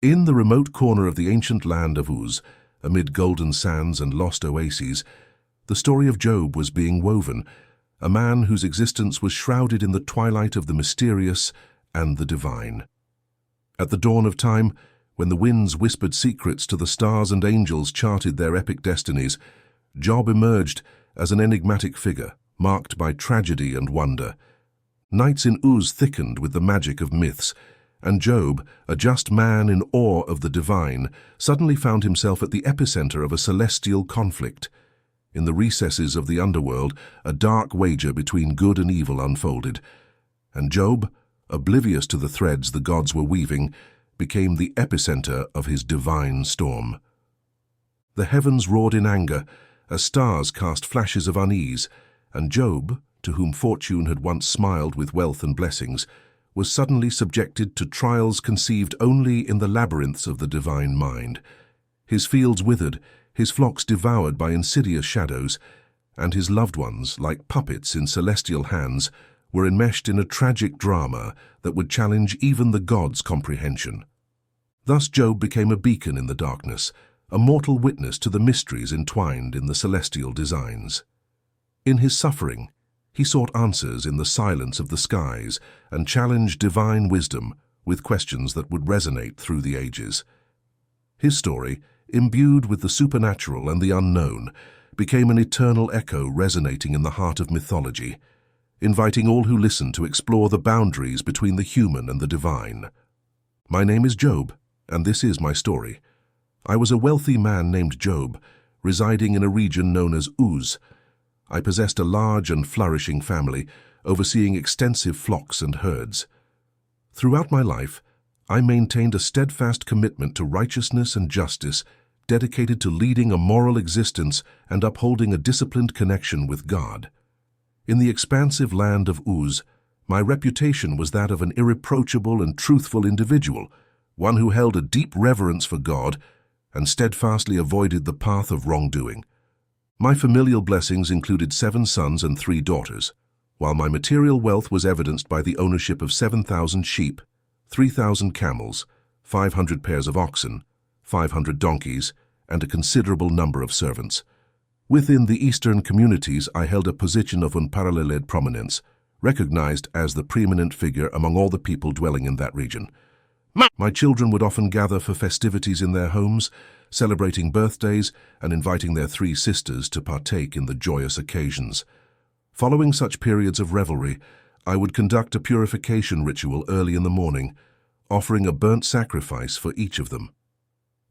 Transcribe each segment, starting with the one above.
In the remote corner of the ancient land of Uz, amid golden sands and lost oases, the story of Job was being woven, a man whose existence was shrouded in the twilight of the mysterious and the divine. At the dawn of time, when the winds whispered secrets to the stars and angels charted their epic destinies, Job emerged as an enigmatic figure, marked by tragedy and wonder. Nights in Uz thickened with the magic of myths, and Job, a just man in awe of the divine, suddenly found himself at the epicenter of a celestial conflict. In the recesses of the underworld, a dark wager between good and evil unfolded, and Job, oblivious to the threads the gods were weaving, became the epicenter of his divine storm. The heavens roared in anger, as stars cast flashes of unease, and Job, to whom fortune had once smiled with wealth and blessings, was suddenly subjected to trials conceived only in the labyrinths of the divine mind. His fields withered, his flocks devoured by insidious shadows, and his loved ones, like puppets in celestial hands, were enmeshed in a tragic drama that would challenge even the gods' comprehension. Thus Job became a beacon in the darkness, a mortal witness to the mysteries entwined in the celestial designs. In his suffering, he sought answers in the silence of the skies and challenged divine wisdom with questions that would resonate through the ages. His story, imbued with the supernatural and the unknown, became an eternal echo resonating in the heart of mythology, inviting all who listen to explore the boundaries between the human and the divine. My name is Job, and this is my story. I was a wealthy man named Job, residing in a region known as Uz. I possessed a large and flourishing family, overseeing extensive flocks and herds. Throughout my life, I maintained a steadfast commitment to righteousness and justice, dedicated to leading a moral existence and upholding a disciplined connection with God. In the expansive land of Uz, my reputation was that of an irreproachable and truthful individual, one who held a deep reverence for God and steadfastly avoided the path of wrongdoing. My familial blessings included 7 sons and 3 daughters, while my material wealth was evidenced by the ownership of 7,000 sheep, 3,000 camels, 500 pairs of oxen, 500 donkeys, and a considerable number of servants. Within the Eastern communities, I held a position of unparalleled prominence, recognized as the preeminent figure among all the people dwelling in that region. My children would often gather for festivities in their homes, celebrating birthdays and inviting their 3 sisters to partake in the joyous occasions. Following such periods of revelry, I would conduct a purification ritual early in the morning, offering a burnt sacrifice for each of them.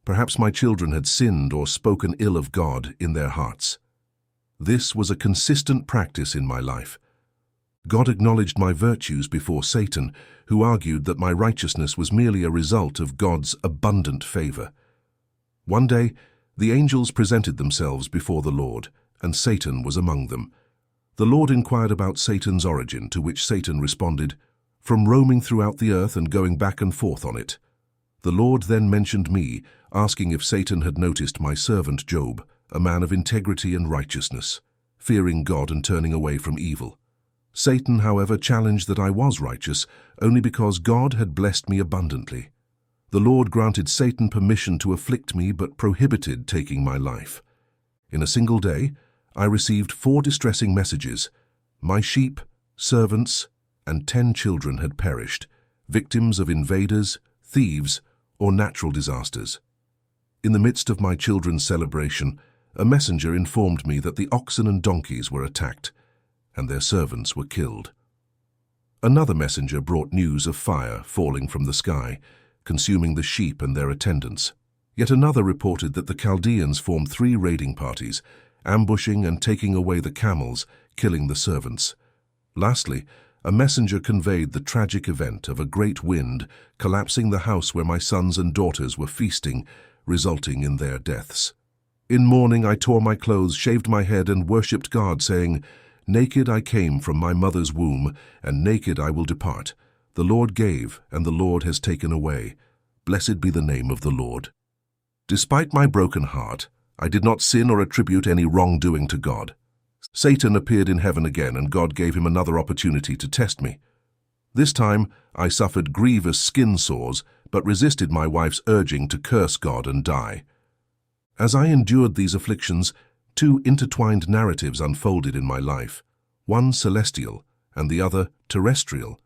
Perhaps my children had sinned or spoken ill of God in their hearts. This was a consistent practice in my life. God acknowledged my virtues before Satan, who argued that my righteousness was merely a result of God's abundant favor. One day, the angels presented themselves before the Lord, and Satan was among them. The Lord inquired about Satan's origin, to which Satan responded, "From roaming throughout the earth and going back and forth on it." The Lord then mentioned me, asking if Satan had noticed my servant Job, a man of integrity and righteousness, fearing God and turning away from evil. Satan, however, challenged that I was righteous only because God had blessed me abundantly. The Lord granted Satan permission to afflict me but prohibited taking my life. In a single day, I received 4 distressing messages. My sheep, servants, and 10 children had perished, victims of invaders, thieves, or natural disasters. In the midst of my children's celebration, a messenger informed me that the oxen and donkeys were attacked, and their servants were killed. Another messenger brought news of fire falling from the sky, consuming the sheep and their attendants. Yet another reported that the Chaldeans formed 3 raiding parties, ambushing and taking away the camels, killing the servants. Lastly, a messenger conveyed the tragic event of a great wind collapsing the house where my sons and daughters were feasting, resulting in their deaths. In mourning I tore my clothes, shaved my head, and worshipped God, saying, "Naked I came from my mother's womb, and naked I will depart. The Lord gave, and the Lord has taken away. Blessed be the name of the Lord." Despite my broken heart, I did not sin or attribute any wrongdoing to God. Satan appeared in heaven again, and God gave him another opportunity to test me. This time, I suffered grievous skin sores, but resisted my wife's urging to curse God and die. As I endured these afflictions, two intertwined narratives unfolded in my life, one celestial and the other terrestrial.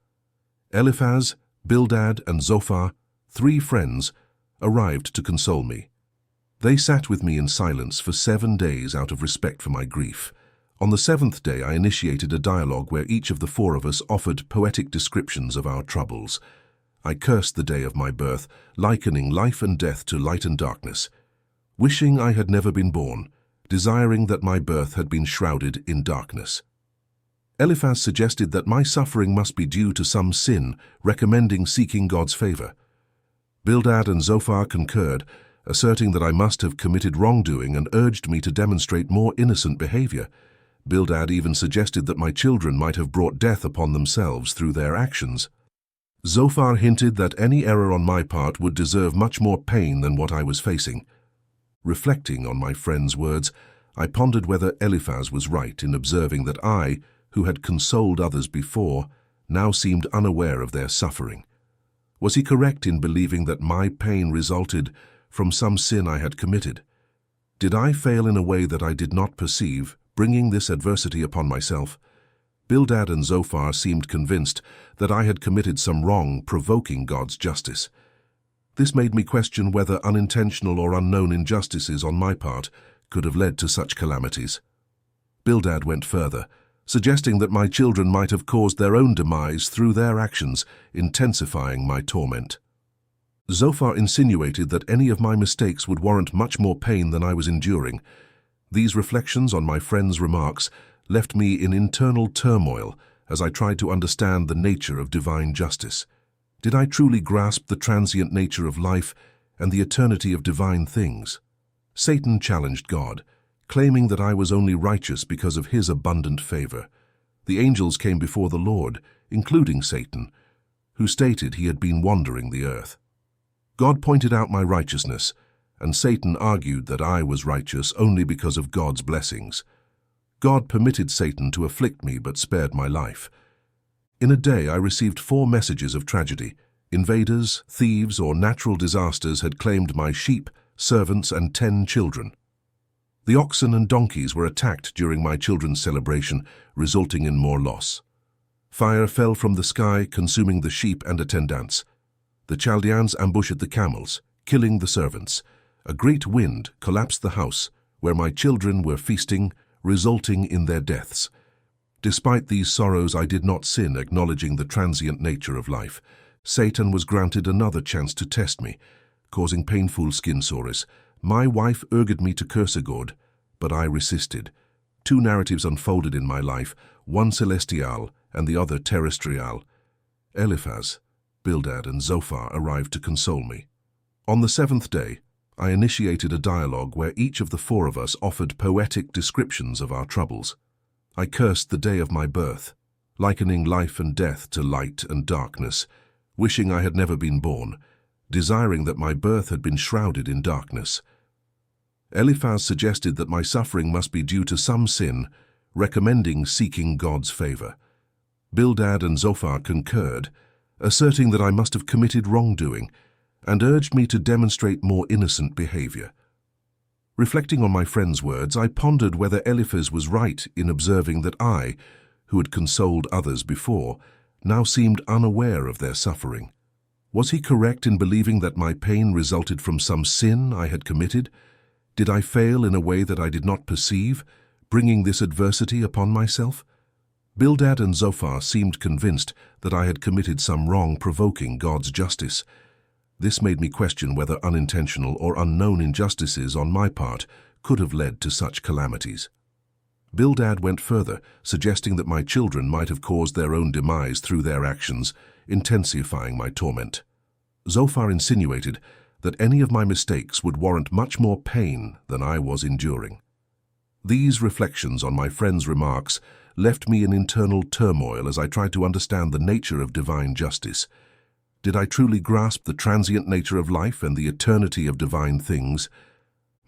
Eliphaz, Bildad, and Zophar, three friends, arrived to console me. They sat with me in silence for 7 days out of respect for my grief. On the 7th day, I initiated a dialogue where each of the four of us offered poetic descriptions of our troubles. I cursed the day of my birth, likening life and death to light and darkness, wishing I had never been born, desiring that my birth had been shrouded in darkness. Eliphaz suggested that my suffering must be due to some sin, recommending seeking God's favor. Bildad and Zophar concurred, asserting that I must have committed wrongdoing and urged me to demonstrate more innocent behavior. Bildad even suggested that my children might have brought death upon themselves through their actions. Zophar hinted that any error on my part would deserve much more pain than what I was facing. Reflecting on my friend's words, I pondered whether Eliphaz was right in observing that I, who had consoled others before, now seemed unaware of their suffering. Was he correct in believing that my pain resulted from some sin I had committed? Did I fail in a way that I did not perceive, bringing this adversity upon myself? Bildad and Zophar seemed convinced that I had committed some wrong, provoking God's justice. This made me question whether unintentional or unknown injustices on my part could have led to such calamities. Bildad went further, suggesting that my children might have caused their own demise through their actions, intensifying my torment. Zophar insinuated that any of my mistakes would warrant much more pain than I was enduring. These reflections on my friend's remarks left me in internal turmoil as I tried to understand the nature of divine justice. Did I truly grasp the transient nature of life and the eternity of divine things? Satan challenged God, claiming that I was only righteous because of his abundant favor. The angels came before the Lord, including Satan, who stated he had been wandering the earth. God pointed out my righteousness, and Satan argued that I was righteous only because of God's blessings. God permitted Satan to afflict me but spared my life. In a day I received 4 messages of tragedy. Invaders, thieves, or natural disasters had claimed my sheep, servants, and 10 children. The oxen and donkeys were attacked during my children's celebration, resulting in more loss. Fire fell from the sky, consuming the sheep and attendants. The Chaldeans ambushed the camels, killing the servants. A great wind collapsed the house, where my children were feasting, resulting in their deaths. Despite these sorrows, I did not sin, acknowledging the transient nature of life. Satan was granted another chance to test me, causing painful skin sores. My wife urged me to curse God, but I resisted. 2 narratives unfolded in my life, one celestial and the other terrestrial. Eliphaz, Bildad, and Zophar arrived to console me. On the 7th day, I initiated a dialogue where each of the 4 of us offered poetic descriptions of our troubles. I cursed the day of my birth, likening life and death to light and darkness, wishing I had never been born, desiring that my birth had been shrouded in darkness. Eliphaz suggested that my suffering must be due to some sin, recommending seeking God's favor. Bildad and Zophar concurred, asserting that I must have committed wrongdoing, and urged me to demonstrate more innocent behavior. Reflecting on my friend's words, I pondered whether Eliphaz was right in observing that I, who had consoled others before, now seemed unaware of their suffering. Was he correct in believing that my pain resulted from some sin I had committed? Did I fail in a way that I did not perceive, bringing this adversity upon myself? Bildad and Zophar seemed convinced that I had committed some wrong, provoking God's justice. This made me question whether unintentional or unknown injustices on my part could have led to such calamities. Bildad went further, suggesting that my children might have caused their own demise through their actions, intensifying my torment. Zophar insinuated that any of my mistakes would warrant much more pain than I was enduring. These reflections on my friend's remarks left me in internal turmoil as I tried to understand the nature of divine justice. Did I truly grasp the transient nature of life and the eternity of divine things?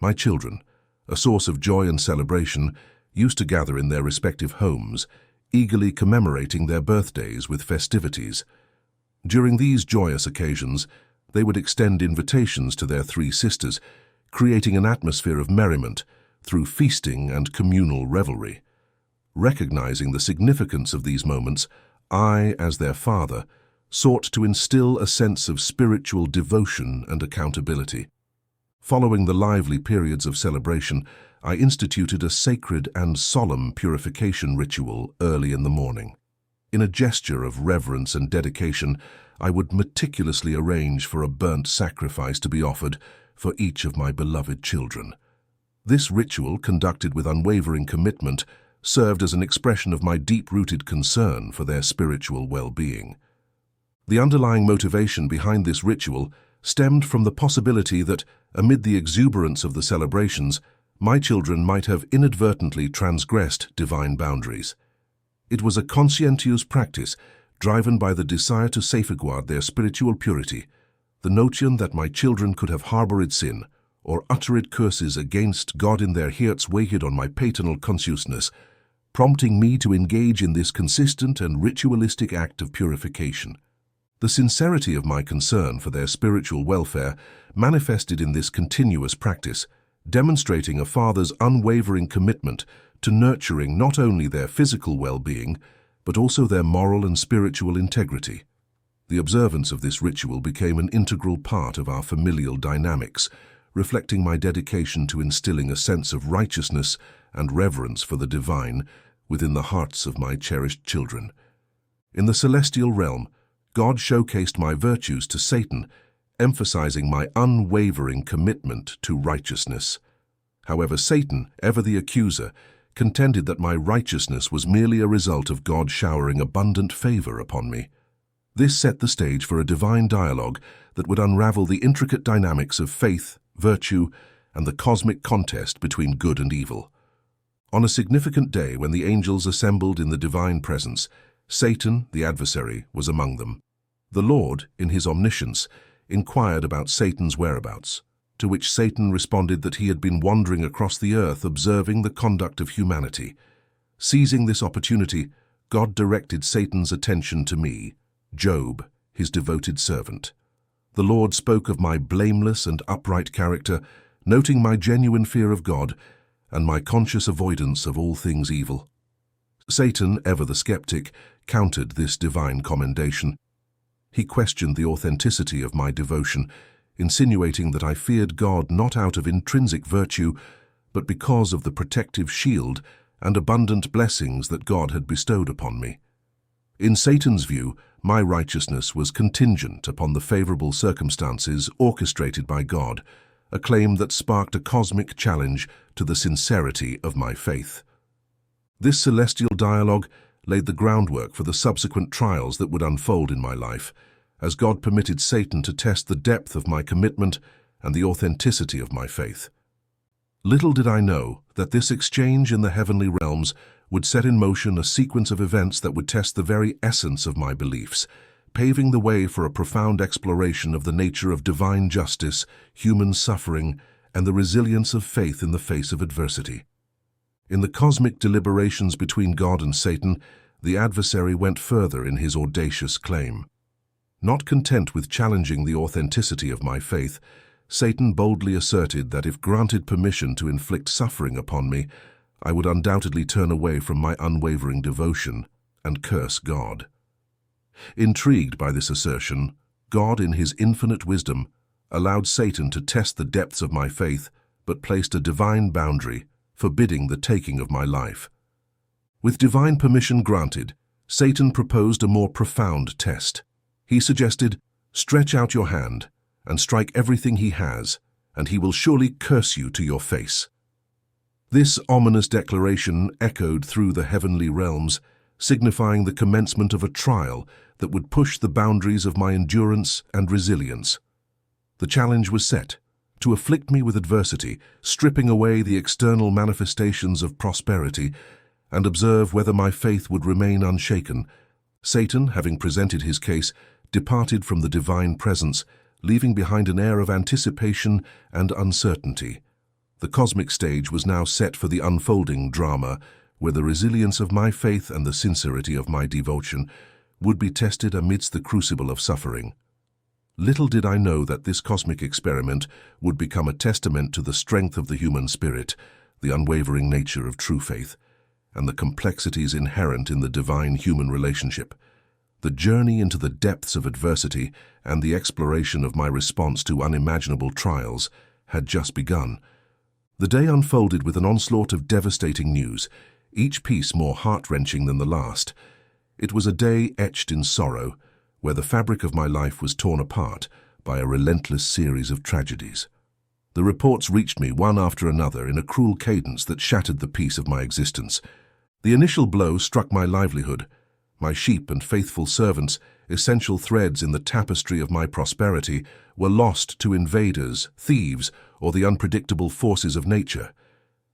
My children, a source of joy and celebration, used to gather in their respective homes, eagerly commemorating their birthdays with festivities. During these joyous occasions, they would extend invitations to their three sisters, creating an atmosphere of merriment through feasting and communal revelry. Recognizing the significance of these moments, I, as their father, sought to instill a sense of spiritual devotion and accountability. Following the lively periods of celebration, I instituted a sacred and solemn purification ritual early in the morning. In a gesture of reverence and dedication, I would meticulously arrange for a burnt sacrifice to be offered for each of my beloved children. This ritual, conducted with unwavering commitment, served as an expression of my deep-rooted concern for their spiritual well-being. The underlying motivation behind this ritual stemmed from the possibility that, amid the exuberance of the celebrations, my children might have inadvertently transgressed divine boundaries. It was a conscientious practice driven by the desire to safeguard their spiritual purity, the notion that my children could have harbored sin or uttered curses against God in their hearts weighed on my paternal consciousness, prompting me to engage in this consistent and ritualistic act of purification. The sincerity of my concern for their spiritual welfare manifested in this continuous practice, demonstrating a father's unwavering commitment to nurturing not only their physical well-being, but also their moral and spiritual integrity. The observance of this ritual became an integral part of our familial dynamics, reflecting my dedication to instilling a sense of righteousness and reverence for the divine within the hearts of my cherished children. In the celestial realm, God showcased my virtues to Satan, emphasizing my unwavering commitment to righteousness. However, Satan, ever the accuser, contended that my righteousness was merely a result of God showering abundant favor upon me. This set the stage for a divine dialogue that would unravel the intricate dynamics of faith, virtue, and the cosmic contest between good and evil. On a significant day when the angels assembled in the divine presence, Satan, the adversary, was among them. The Lord, in his omniscience, inquired about Satan's whereabouts, to which Satan responded that he had been wandering across the earth observing the conduct of humanity. Seizing this opportunity, God directed Satan's attention to me, Job, his devoted servant. The Lord spoke of my blameless and upright character, noting my genuine fear of God and my conscious avoidance of all things evil. Satan, ever the skeptic, countered this divine commendation. He questioned the authenticity of my devotion, insinuating that I feared God not out of intrinsic virtue, but because of the protective shield and abundant blessings that God had bestowed upon me. In Satan's view, my righteousness was contingent upon the favorable circumstances orchestrated by God, a claim that sparked a cosmic challenge to the sincerity of my faith. This celestial dialogue laid the groundwork for the subsequent trials that would unfold in my life, as God permitted Satan to test the depth of my commitment and the authenticity of my faith. Little did I know that this exchange in the heavenly realms would set in motion a sequence of events that would test the very essence of my beliefs, paving the way for a profound exploration of the nature of divine justice, human suffering, and the resilience of faith in the face of adversity. In the cosmic deliberations between God and Satan, the adversary went further in his audacious claim. Not content with challenging the authenticity of my faith, Satan boldly asserted that if granted permission to inflict suffering upon me, I would undoubtedly turn away from my unwavering devotion and curse God. Intrigued by this assertion, God, in his infinite wisdom, allowed Satan to test the depths of my faith, but placed a divine boundary, forbidding the taking of my life. With divine permission granted, Satan proposed a more profound test. He suggested, "Stretch out your hand and strike everything he has, and he will surely curse you to your face." This ominous declaration echoed through the heavenly realms, signifying the commencement of a trial that would push the boundaries of my endurance and resilience. The challenge was set, to afflict me with adversity, stripping away the external manifestations of prosperity, and observe whether my faith would remain unshaken. Satan, having presented his case, departed from the divine presence, leaving behind an air of anticipation and uncertainty. The cosmic stage was now set for the unfolding drama, where the resilience of my faith and the sincerity of my devotion would be tested amidst the crucible of suffering. Little did I know that this cosmic experiment would become a testament to the strength of the human spirit, the unwavering nature of true faith, and the complexities inherent in the divine-human relationship. The journey into the depths of adversity and the exploration of my response to unimaginable trials had just begun. The day unfolded with an onslaught of devastating news, each piece more heart-wrenching than the last. It was a day etched in sorrow, where the fabric of my life was torn apart by a relentless series of tragedies. The reports reached me one after another in a cruel cadence that shattered the peace of my existence. The initial blow struck my livelihood. My sheep and faithful servants, essential threads in the tapestry of my prosperity, were lost to invaders, thieves, or the unpredictable forces of nature.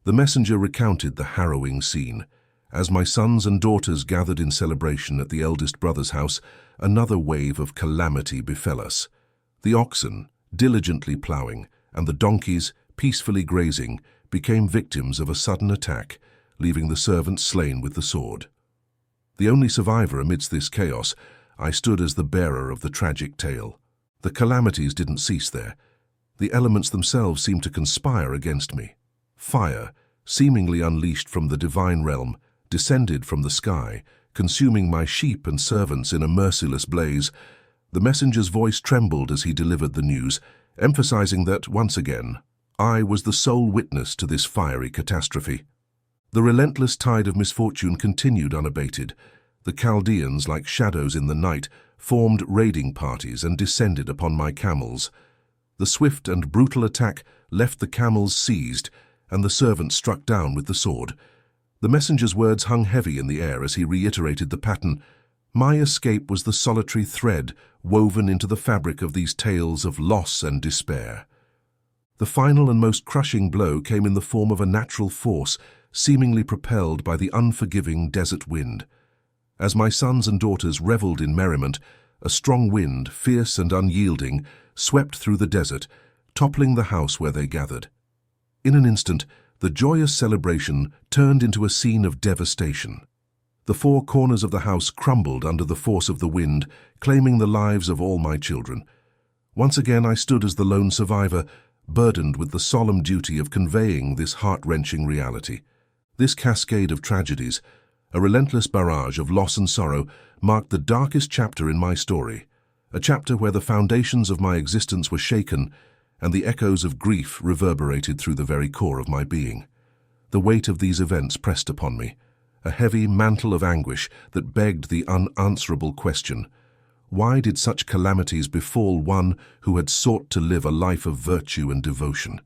The messenger recounted the harrowing scene. As my sons and daughters gathered in celebration at the eldest brother's house, another wave of calamity befell us. The oxen, diligently ploughing, and the donkeys, peacefully grazing, became victims of a sudden attack, leaving the servants slain with the sword. The only survivor amidst this chaos, I stood as the bearer of the tragic tale. The calamities didn't cease there. The elements themselves seemed to conspire against me. Fire, seemingly unleashed from the divine realm, descended from the sky, consuming my sheep and servants in a merciless blaze. The messenger's voice trembled as he delivered the news, emphasizing that, once again, I was the sole witness to this fiery catastrophe. The relentless tide of misfortune continued unabated. The Chaldeans, like shadows in the night, formed raiding parties and descended upon my camels. The swift and brutal attack left the camels seized, and the servant struck down with the sword. The messenger's words hung heavy in the air as he reiterated the pattern. My escape was the solitary thread woven into the fabric of these tales of loss and despair. The final and most crushing blow came in the form of a natural force, seemingly propelled by the unforgiving desert wind. As my sons and daughters reveled in merriment, a strong wind, fierce and unyielding, swept through the desert, toppling the house where they gathered. In an instant, the joyous celebration turned into a scene of devastation. The four corners of the house crumbled under the force of the wind, claiming the lives of all my children. Once again I stood as the lone survivor, burdened with the solemn duty of conveying this heart-wrenching reality. This cascade of tragedies, a relentless barrage of loss and sorrow, marked the darkest chapter in my story, a chapter where the foundations of my existence were shaken and the echoes of grief reverberated through the very core of my being. The weight of these events pressed upon me, a heavy mantle of anguish that begged the unanswerable question: why did such calamities befall one who had sought to live a life of virtue and devotion?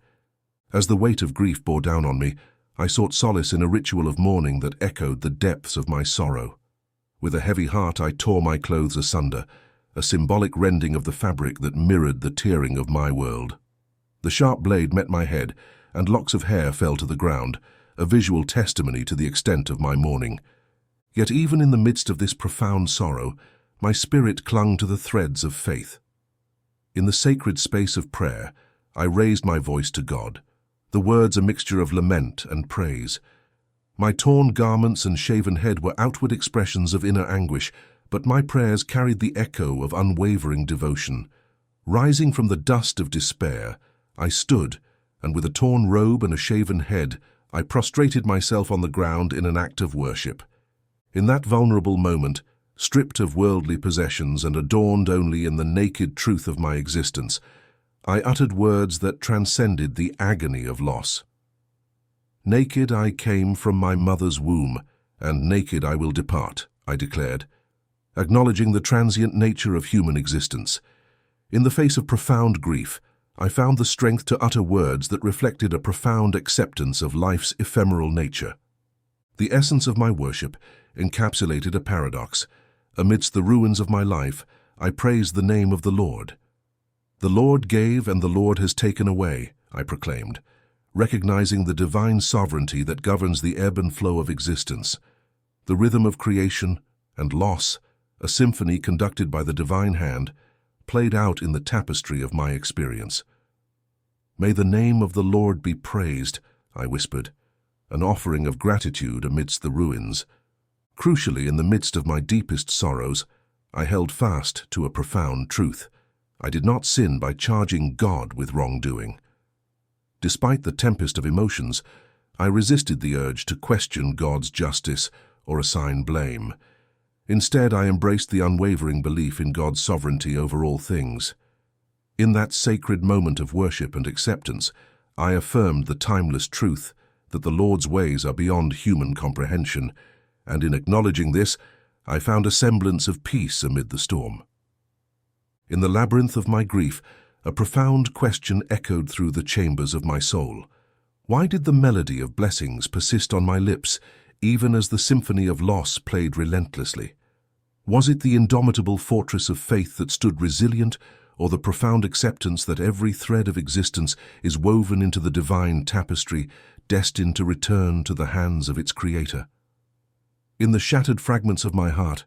As the weight of grief bore down on me, I sought solace in a ritual of mourning that echoed the depths of my sorrow. With a heavy heart I tore my clothes asunder, a symbolic rending of the fabric that mirrored the tearing of my world. The sharp blade met my head, and locks of hair fell to the ground, a visual testimony to the extent of my mourning. Yet even in the midst of this profound sorrow, my spirit clung to the threads of faith. In the sacred space of prayer, I raised my voice to God, the words a mixture of lament and praise. My torn garments and shaven head were outward expressions of inner anguish, but my prayers carried the echo of unwavering devotion. Rising from the dust of despair, I stood, and with a torn robe and a shaven head, I prostrated myself on the ground in an act of worship. In that vulnerable moment, stripped of worldly possessions and adorned only in the naked truth of my existence, I uttered words that transcended the agony of loss. Naked I came from my mother's womb, and naked I will depart, I declared, acknowledging the transient nature of human existence. In the face of profound grief, I found the strength to utter words that reflected a profound acceptance of life's ephemeral nature. The essence of my worship encapsulated a paradox. Amidst the ruins of my life, I praised the name of the Lord. The Lord gave and the Lord has taken away, I proclaimed, recognizing the divine sovereignty that governs the ebb and flow of existence. The rhythm of creation and loss, a symphony conducted by the divine hand, played out in the tapestry of my experience. May the name of the Lord be praised, I whispered, an offering of gratitude amidst the ruins. Crucially, in the midst of my deepest sorrows, I held fast to a profound truth. I did not sin by charging God with wrongdoing. Despite the tempest of emotions, I resisted the urge to question God's justice or assign blame. Instead, I embraced the unwavering belief in God's sovereignty over all things. In that sacred moment of worship and acceptance, I affirmed the timeless truth that the Lord's ways are beyond human comprehension, and in acknowledging this, I found a semblance of peace amid the storm. In the labyrinth of my grief, a profound question echoed through the chambers of my soul. Why did the melody of blessings persist on my lips, even as the symphony of loss played relentlessly? Was it the indomitable fortress of faith that stood resilient, or the profound acceptance that every thread of existence is woven into the divine tapestry, destined to return to the hands of its creator? In the shattered fragments of my heart,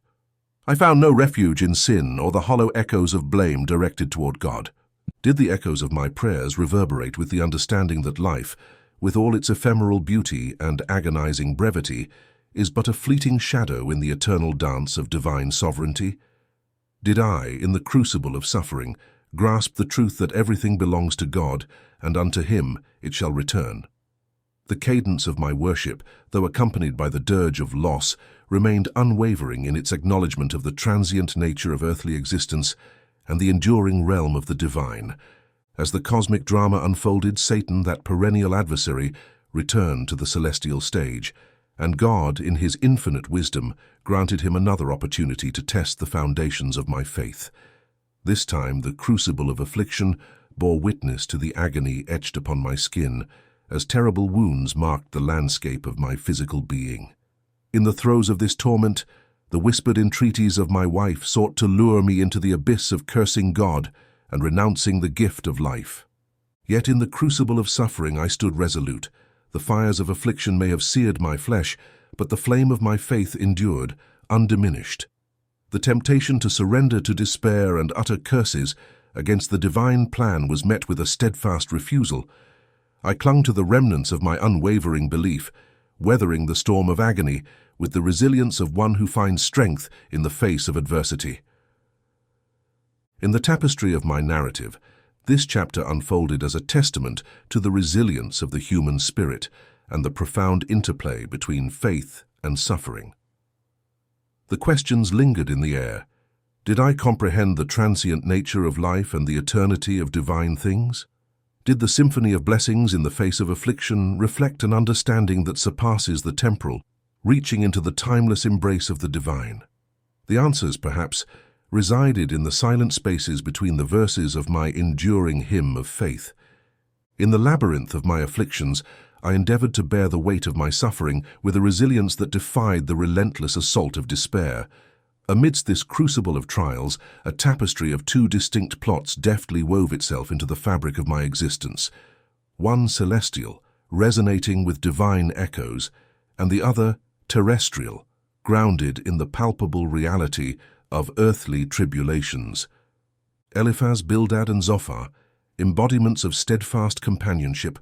I found no refuge in sin or the hollow echoes of blame directed toward God. Did the echoes of my prayers reverberate with the understanding that life, with all its ephemeral beauty and agonizing brevity, is but a fleeting shadow in the eternal dance of divine sovereignty? Did I, in the crucible of suffering, grasp the truth that everything belongs to God, and unto Him it shall return? The cadence of my worship, though accompanied by the dirge of loss, remained unwavering in its acknowledgement of the transient nature of earthly existence and the enduring realm of the divine. As the cosmic drama unfolded, Satan, that perennial adversary, returned to the celestial stage, and God, in His infinite wisdom, granted him another opportunity to test the foundations of my faith. This time, the crucible of affliction bore witness to the agony etched upon my skin, as terrible wounds marked the landscape of my physical being. In the throes of this torment, the whispered entreaties of my wife sought to lure me into the abyss of cursing God and renouncing the gift of life. Yet in the crucible of suffering I stood resolute. The fires of affliction may have seared my flesh, but the flame of my faith endured, undiminished. The temptation to surrender to despair and utter curses against the divine plan was met with a steadfast refusal. I clung to the remnants of my unwavering belief, weathering the storm of agony with the resilience of one who finds strength in the face of adversity. In the tapestry of my narrative, this chapter unfolded as a testament to the resilience of the human spirit and the profound interplay between faith and suffering. The questions lingered in the air. Did I comprehend the transient nature of life and the eternity of divine things? Did the symphony of blessings in the face of affliction reflect an understanding that surpasses the temporal, reaching into the timeless embrace of the divine? The answers, perhaps, resided in the silent spaces between the verses of my enduring hymn of faith. In the labyrinth of my afflictions, I endeavored to bear the weight of my suffering with a resilience that defied the relentless assault of despair. Amidst this crucible of trials, a tapestry of two distinct plots deftly wove itself into the fabric of my existence. One celestial, resonating with divine echoes, and the other terrestrial, grounded in the palpable reality of earthly tribulations. Eliphaz, Bildad, and Zophar, embodiments of steadfast companionship,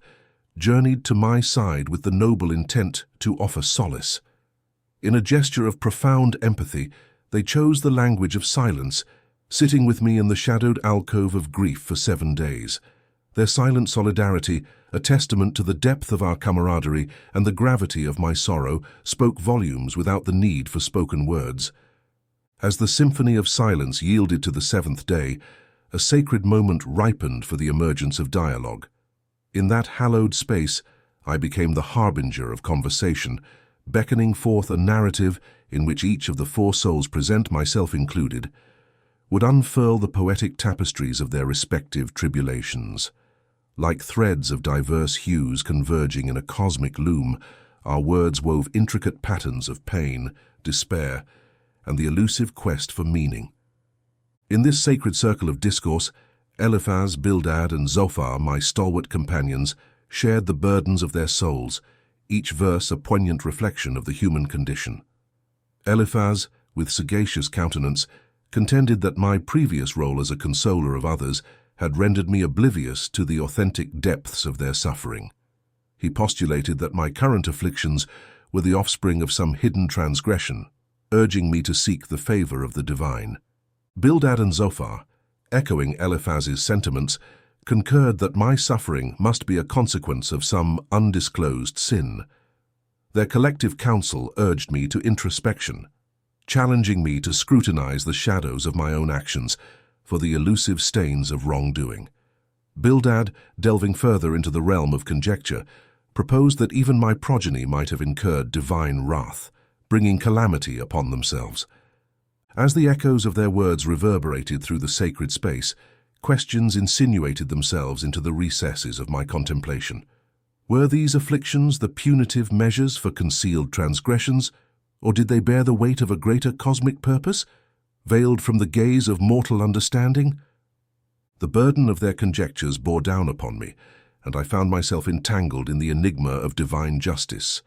journeyed to my side with the noble intent to offer solace. In a gesture of profound empathy, they chose the language of silence, sitting with me in the shadowed alcove of grief for 7 days. Their silent solidarity, a testament to the depth of our camaraderie and the gravity of my sorrow, spoke volumes without the need for spoken words. As the symphony of silence yielded to the 7th day, a sacred moment ripened for the emergence of dialogue. In that hallowed space, I became the harbinger of conversation, beckoning forth a narrative in which each of the 4 souls present, myself included, would unfurl the poetic tapestries of their respective tribulations. Like threads of diverse hues converging in a cosmic loom, our words wove intricate patterns of pain, despair, and the elusive quest for meaning. In this sacred circle of discourse, Eliphaz, Bildad, and Zophar, my stalwart companions, shared the burdens of their souls, each verse a poignant reflection of the human condition. Eliphaz, with sagacious countenance, contended that my previous role as a consoler of others had rendered me oblivious to the authentic depths of their suffering. He postulated that my current afflictions were the offspring of some hidden transgression, urging me to seek the favor of the divine. Bildad and Zophar, echoing Eliphaz's sentiments, concurred that my suffering must be a consequence of some undisclosed sin. Their collective counsel urged me to introspection, challenging me to scrutinize the shadows of my own actions for the elusive stains of wrongdoing. Bildad, delving further into the realm of conjecture, proposed that even my progeny might have incurred divine wrath, bringing calamity upon themselves. As the echoes of their words reverberated through the sacred space, questions insinuated themselves into the recesses of my contemplation. Were these afflictions the punitive measures for concealed transgressions, or did they bear the weight of a greater cosmic purpose, veiled from the gaze of mortal understanding? The burden of their conjectures bore down upon me, and I found myself entangled in the enigma of divine justice.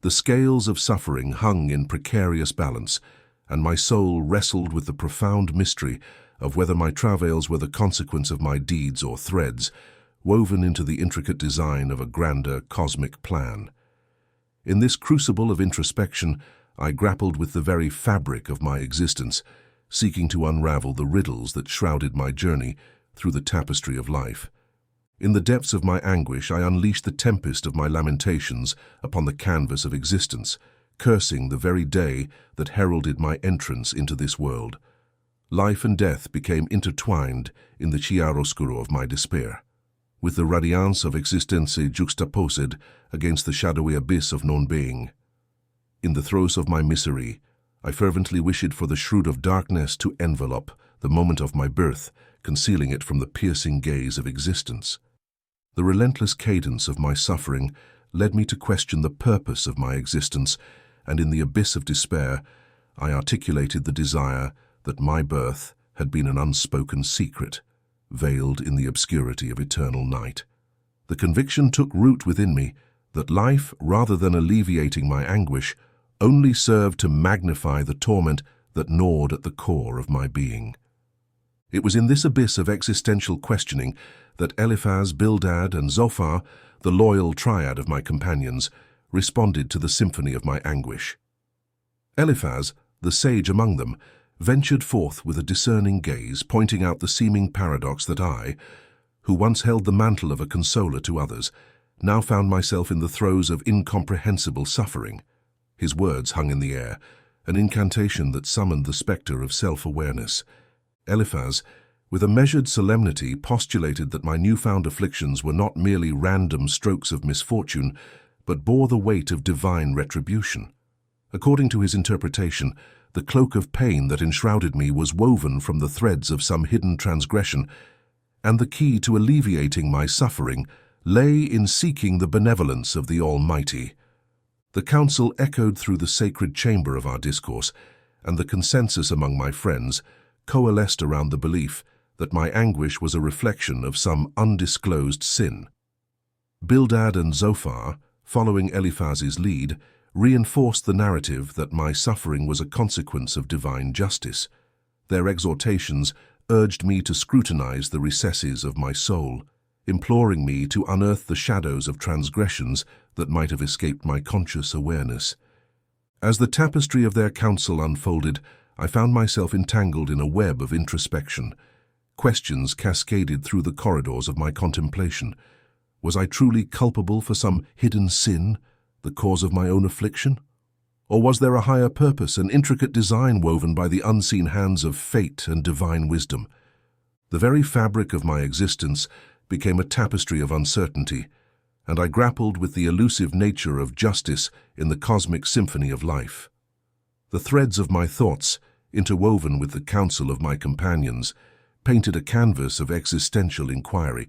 The scales of suffering hung in precarious balance, and my soul wrestled with the profound mystery of whether my travails were the consequence of my deeds or threads, woven into the intricate design of a grander cosmic plan. In this crucible of introspection, I grappled with the very fabric of my existence, seeking to unravel the riddles that shrouded my journey through the tapestry of life. In the depths of my anguish, I unleashed the tempest of my lamentations upon the canvas of existence, cursing the very day that heralded my entrance into this world. Life and death became intertwined in the chiaroscuro of my despair, with the radiance of existence juxtaposed against the shadowy abyss of non-being. In the throes of my misery, I fervently wished for the shroud of darkness to envelop the moment of my birth, concealing it from the piercing gaze of existence. The relentless cadence of my suffering led me to question the purpose of my existence, and in the abyss of despair, I articulated the desire that my birth had been an unspoken secret, veiled in the obscurity of eternal night. The conviction took root within me that life, rather than alleviating my anguish, only served to magnify the torment that gnawed at the core of my being. It was in this abyss of existential questioning that Eliphaz, Bildad, and Zophar, the loyal triad of my companions, responded to the symphony of my anguish. Eliphaz, the sage among them, ventured forth with a discerning gaze, pointing out the seeming paradox that I, who once held the mantle of a consoler to others, now found myself in the throes of incomprehensible suffering. His words hung in the air, an incantation that summoned the spectre of self-awareness. Eliphaz, with a measured solemnity, postulated that my newfound afflictions were not merely random strokes of misfortune, but bore the weight of divine retribution. According to his interpretation, the cloak of pain that enshrouded me was woven from the threads of some hidden transgression, and the key to alleviating my suffering lay in seeking the benevolence of the Almighty. The counsel echoed through the sacred chamber of our discourse, and the consensus among my friends coalesced around the belief that my anguish was a reflection of some undisclosed sin. Bildad and Zophar, following Eliphaz's lead, reinforced the narrative that my suffering was a consequence of divine justice. Their exhortations urged me to scrutinize the recesses of my soul, imploring me to unearth the shadows of transgressions that might have escaped my conscious awareness. As the tapestry of their counsel unfolded, I found myself entangled in a web of introspection. Questions cascaded through the corridors of my contemplation. Was I truly culpable for some hidden sin, the cause of my own affliction? Or was there a higher purpose, an intricate design woven by the unseen hands of fate and divine wisdom? The very fabric of my existence became a tapestry of uncertainty, and I grappled with the elusive nature of justice in the cosmic symphony of life. The threads of my thoughts, interwoven with the counsel of my companions, painted a canvas of existential inquiry,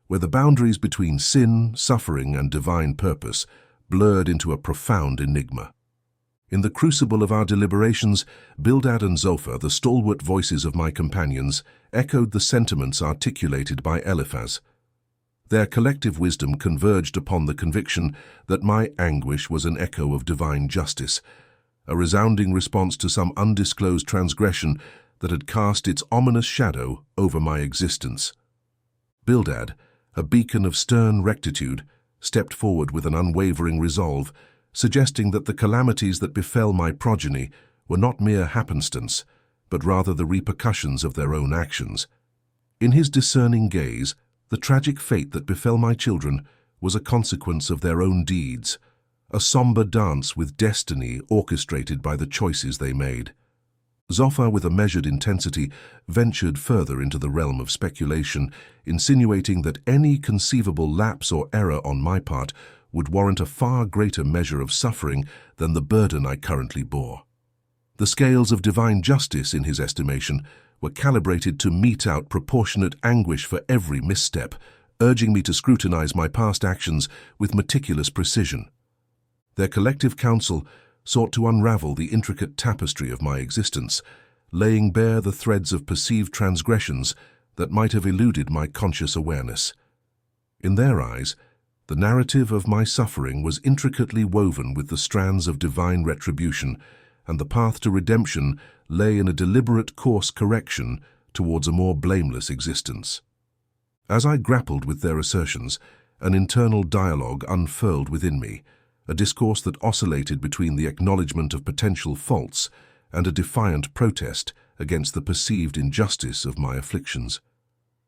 where the boundaries between sin, suffering, and divine purpose blurred into a profound enigma. In the crucible of our deliberations, Bildad and Zophar, the stalwart voices of my companions, echoed the sentiments articulated by Eliphaz. Their collective wisdom converged upon the conviction that my anguish was an echo of divine justice, a resounding response to some undisclosed transgression that had cast its ominous shadow over my existence. Bildad, a beacon of stern rectitude, stepped forward with an unwavering resolve, suggesting that the calamities that befell my progeny were not mere happenstance, but rather the repercussions of their own actions. In his discerning gaze, the tragic fate that befell my children was a consequence of their own deeds, a somber dance with destiny orchestrated by the choices they made. Zophar, with a measured intensity, ventured further into the realm of speculation, insinuating that any conceivable lapse or error on my part would warrant a far greater measure of suffering than the burden I currently bore. The scales of divine justice, in his estimation, were calibrated to mete out proportionate anguish for every misstep, urging me to scrutinize my past actions with meticulous precision. Their collective counsel sought to unravel the intricate tapestry of my existence, laying bare the threads of perceived transgressions that might have eluded my conscious awareness. In their eyes, the narrative of my suffering was intricately woven with the strands of divine retribution, and the path to redemption lay in a deliberate course correction towards a more blameless existence. As I grappled with their assertions, an internal dialogue unfurled within me, a discourse that oscillated between the acknowledgement of potential faults and a defiant protest against the perceived injustice of my afflictions.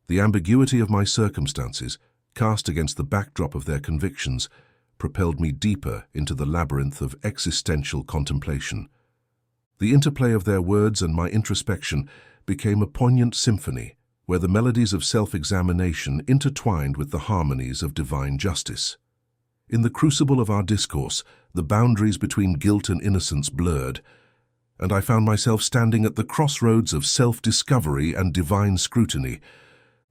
The ambiguity of my circumstances, cast against the backdrop of their convictions, propelled me deeper into the labyrinth of existential contemplation. The interplay of their words and my introspection became a poignant symphony, where the melodies of self-examination intertwined with the harmonies of divine justice. In the crucible of our discourse, the boundaries between guilt and innocence blurred, and I found myself standing at the crossroads of self-discovery and divine scrutiny.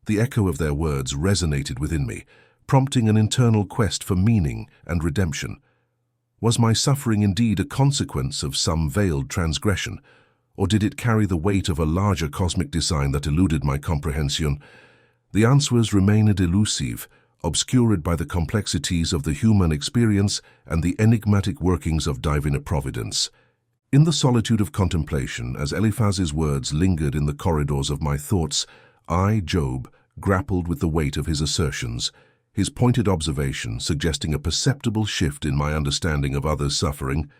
The echo of their words resonated within me, prompting an internal quest for meaning and redemption. Was my suffering indeed a consequence of some veiled transgression, or did it carry the weight of a larger cosmic design that eluded my comprehension? The answers remained elusive, obscured by the complexities of the human experience and the enigmatic workings of divine providence. In the solitude of contemplation, as Eliphaz's words lingered in the corridors of my thoughts, I, Job, grappled with the weight of his assertions, his pointed observation, suggesting a perceptible shift in my understanding of others' suffering,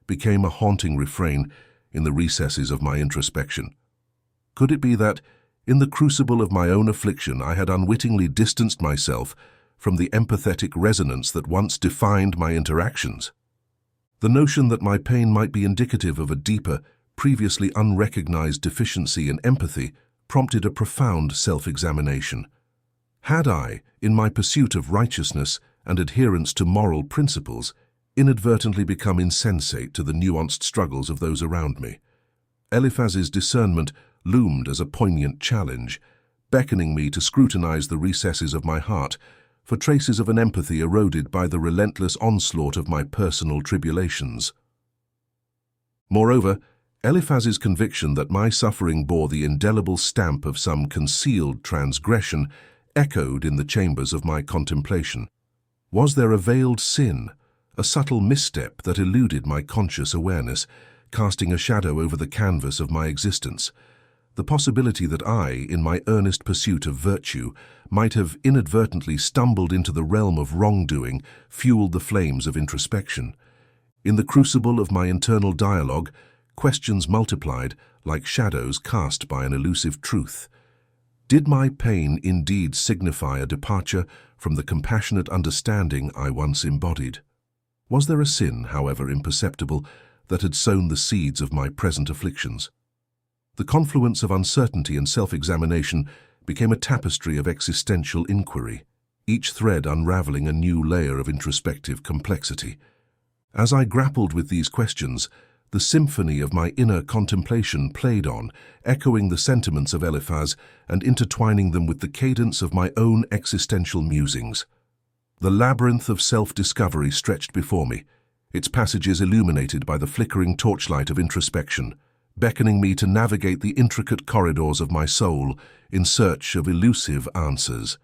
became a haunting refrain in the recesses of my introspection. Could it be that, in the crucible of my own affliction, I had unwittingly distanced myself from the empathetic resonance that once defined my interactions? The notion that my pain might be indicative of a deeper, previously unrecognized deficiency in empathy prompted a profound self-examination. Had I, in my pursuit of righteousness and adherence to moral principles, inadvertently become insensate to the nuanced struggles of those around me? Eliphaz's discernment loomed as a poignant challenge, beckoning me to scrutinize the recesses of my heart for traces of an empathy eroded by the relentless onslaught of my personal tribulations. Moreover, Eliphaz's conviction that my suffering bore the indelible stamp of some concealed transgression echoed in the chambers of my contemplation. Was there a veiled sin, a subtle misstep that eluded my conscious awareness, casting a shadow over the canvas of my existence? The possibility that I, in my earnest pursuit of virtue, might have inadvertently stumbled into the realm of wrongdoing fueled the flames of introspection. In the crucible of my internal dialogue, questions multiplied like shadows cast by an elusive truth. Did my pain indeed signify a departure from the compassionate understanding I once embodied? Was there a sin, however imperceptible, that had sown the seeds of my present afflictions? The confluence of uncertainty and self-examination became a tapestry of existential inquiry, each thread unraveling a new layer of introspective complexity. As I grappled with these questions, the symphony of my inner contemplation played on, echoing the sentiments of Eliphaz and intertwining them with the cadence of my own existential musings. The labyrinth of self-discovery stretched before me, its passages illuminated by the flickering torchlight of introspection, beckoning me to navigate the intricate corridors of my soul in search of elusive answers.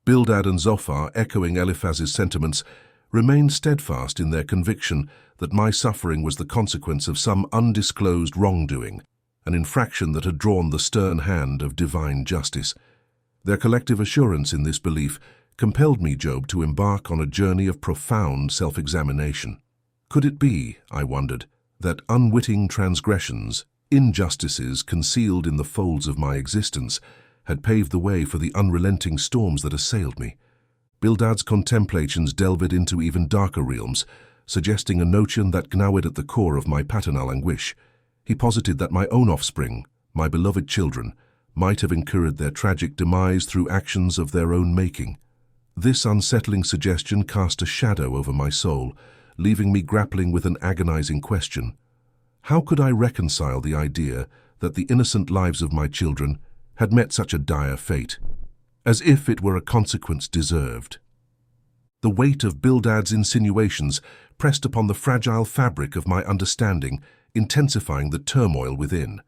Bildad and Zophar, echoing Eliphaz's sentiments, remained steadfast in their conviction that my suffering was the consequence of some undisclosed wrongdoing, an infraction that had drawn the stern hand of divine justice. Their collective assurance in this belief compelled me, Job, to embark on a journey of profound self-examination. Could it be, I wondered, that unwitting transgressions, Injustices concealed in the folds of my existence had paved the way for the unrelenting storms that assailed me. Bildad's contemplations delved into even darker realms, suggesting a notion that gnawed at the core of my paternal anguish. He posited that my own offspring, my beloved children, might have incurred their tragic demise through actions of their own making. This unsettling suggestion cast a shadow over my soul, leaving me grappling with an agonizing question. How could I reconcile the idea that the innocent lives of my children had met such a dire fate, as if it were a consequence deserved? The weight of Bildad's insinuations pressed upon the fragile fabric of my understanding, intensifying the turmoil within.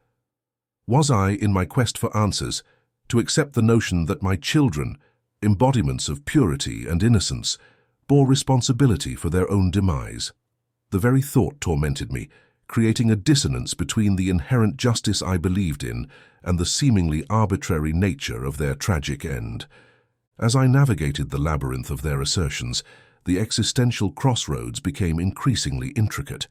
Was I, in my quest for answers, to accept the notion that my children, embodiments of purity and innocence, bore responsibility for their own demise? The very thought tormented me, creating a dissonance between the inherent justice I believed in and the seemingly arbitrary nature of their tragic end. As I navigated the labyrinth of their assertions, the existential crossroads became increasingly intricate.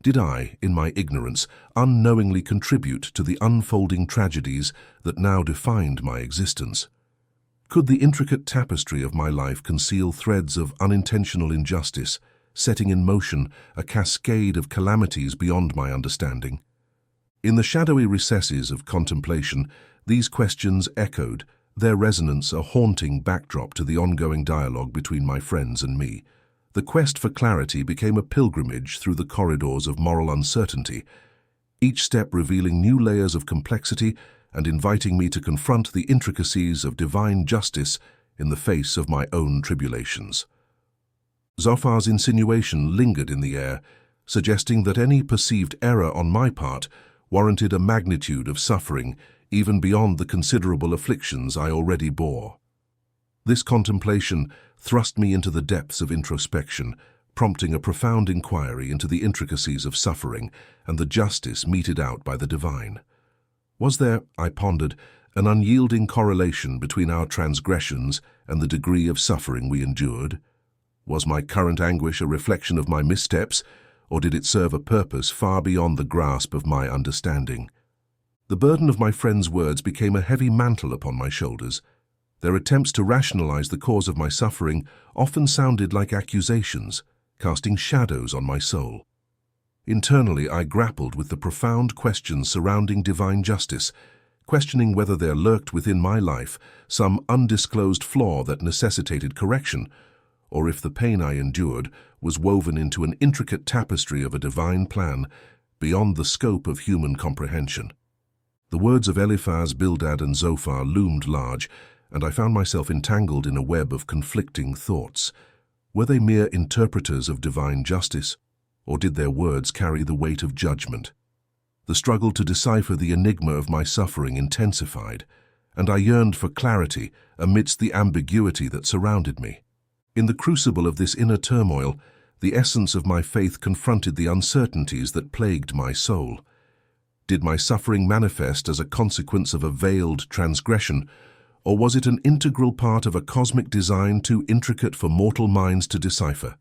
Did I, in my ignorance, unknowingly contribute to the unfolding tragedies that now defined my existence? Could the intricate tapestry of my life conceal threads of unintentional injustice, setting in motion a cascade of calamities beyond my understanding? In the shadowy recesses of contemplation, these questions echoed, their resonance a haunting backdrop to the ongoing dialogue between my friends and me. The quest for clarity became a pilgrimage through the corridors of moral uncertainty, each step revealing new layers of complexity and inviting me to confront the intricacies of divine justice in the face of my own tribulations. Zophar's insinuation lingered in the air, suggesting that any perceived error on my part warranted a magnitude of suffering even beyond the considerable afflictions I already bore. This contemplation thrust me into the depths of introspection, prompting a profound inquiry into the intricacies of suffering and the justice meted out by the divine. Was there, I pondered, an unyielding correlation between our transgressions and the degree of suffering we endured? Was my current anguish a reflection of my missteps, or did it serve a purpose far beyond the grasp of my understanding? The burden of my friends' words became a heavy mantle upon my shoulders. Their attempts to rationalize the cause of my suffering often sounded like accusations, casting shadows on my soul. Internally, I grappled with the profound questions surrounding divine justice, questioning whether there lurked within my life some undisclosed flaw that necessitated correction, or if the pain I endured was woven into an intricate tapestry of a divine plan beyond the scope of human comprehension. The words of Eliphaz, Bildad, and Zophar loomed large, and I found myself entangled in a web of conflicting thoughts. Were they mere interpreters of divine justice, or did their words carry the weight of judgment? The struggle to decipher the enigma of my suffering intensified, and I yearned for clarity amidst the ambiguity that surrounded me. In the crucible of this inner turmoil, the essence of my faith confronted the uncertainties that plagued my soul. Did my suffering manifest as a consequence of a veiled transgression, or was it an integral part of a cosmic design too intricate for mortal minds to decipher?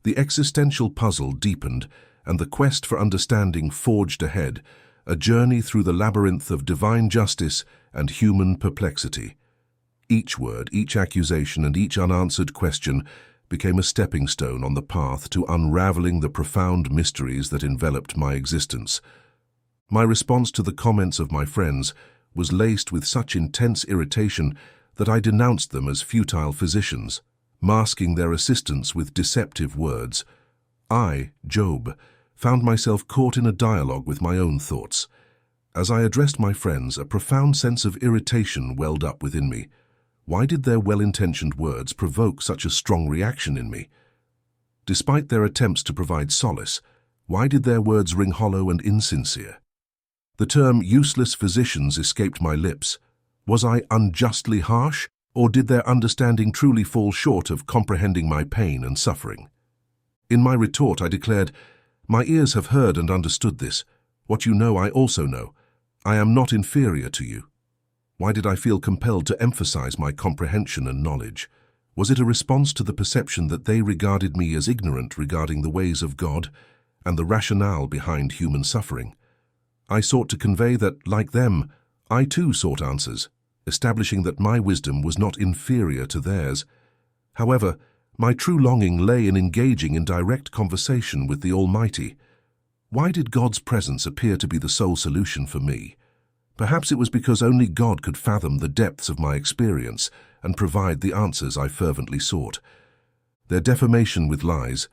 The existential puzzle deepened, and the quest for understanding forged ahead, a journey through the labyrinth of divine justice and human perplexity. Each word, each accusation, and each unanswered question became a stepping stone on the path to unraveling the profound mysteries that enveloped my existence. My response to the comments of my friends was laced with such intense irritation that I denounced them as futile physicians, masking their assistance with deceptive words. I, Job, found myself caught in a dialogue with my own thoughts. As I addressed my friends, a profound sense of irritation welled up within me. Why did their well-intentioned words provoke such a strong reaction in me? Despite their attempts to provide solace, why did their words ring hollow and insincere? The term useless physicians escaped my lips. Was I unjustly harsh, or did their understanding truly fall short of comprehending my pain and suffering? In my retort, I declared, "My ears have heard and understood this. What you know, I also know. I am not inferior to you." Why did I feel compelled to emphasize my comprehension and knowledge? Was it a response to the perception that they regarded me as ignorant regarding the ways of God and the rationale behind human suffering? I sought to convey that, like them, I too sought answers, establishing that my wisdom was not inferior to theirs. However, my true longing lay in engaging in direct conversation with the Almighty. Why did God's presence appear to be the sole solution for me? Perhaps it was because only God could fathom the depths of my experience and provide the answers I fervently sought. Their defamation with lies,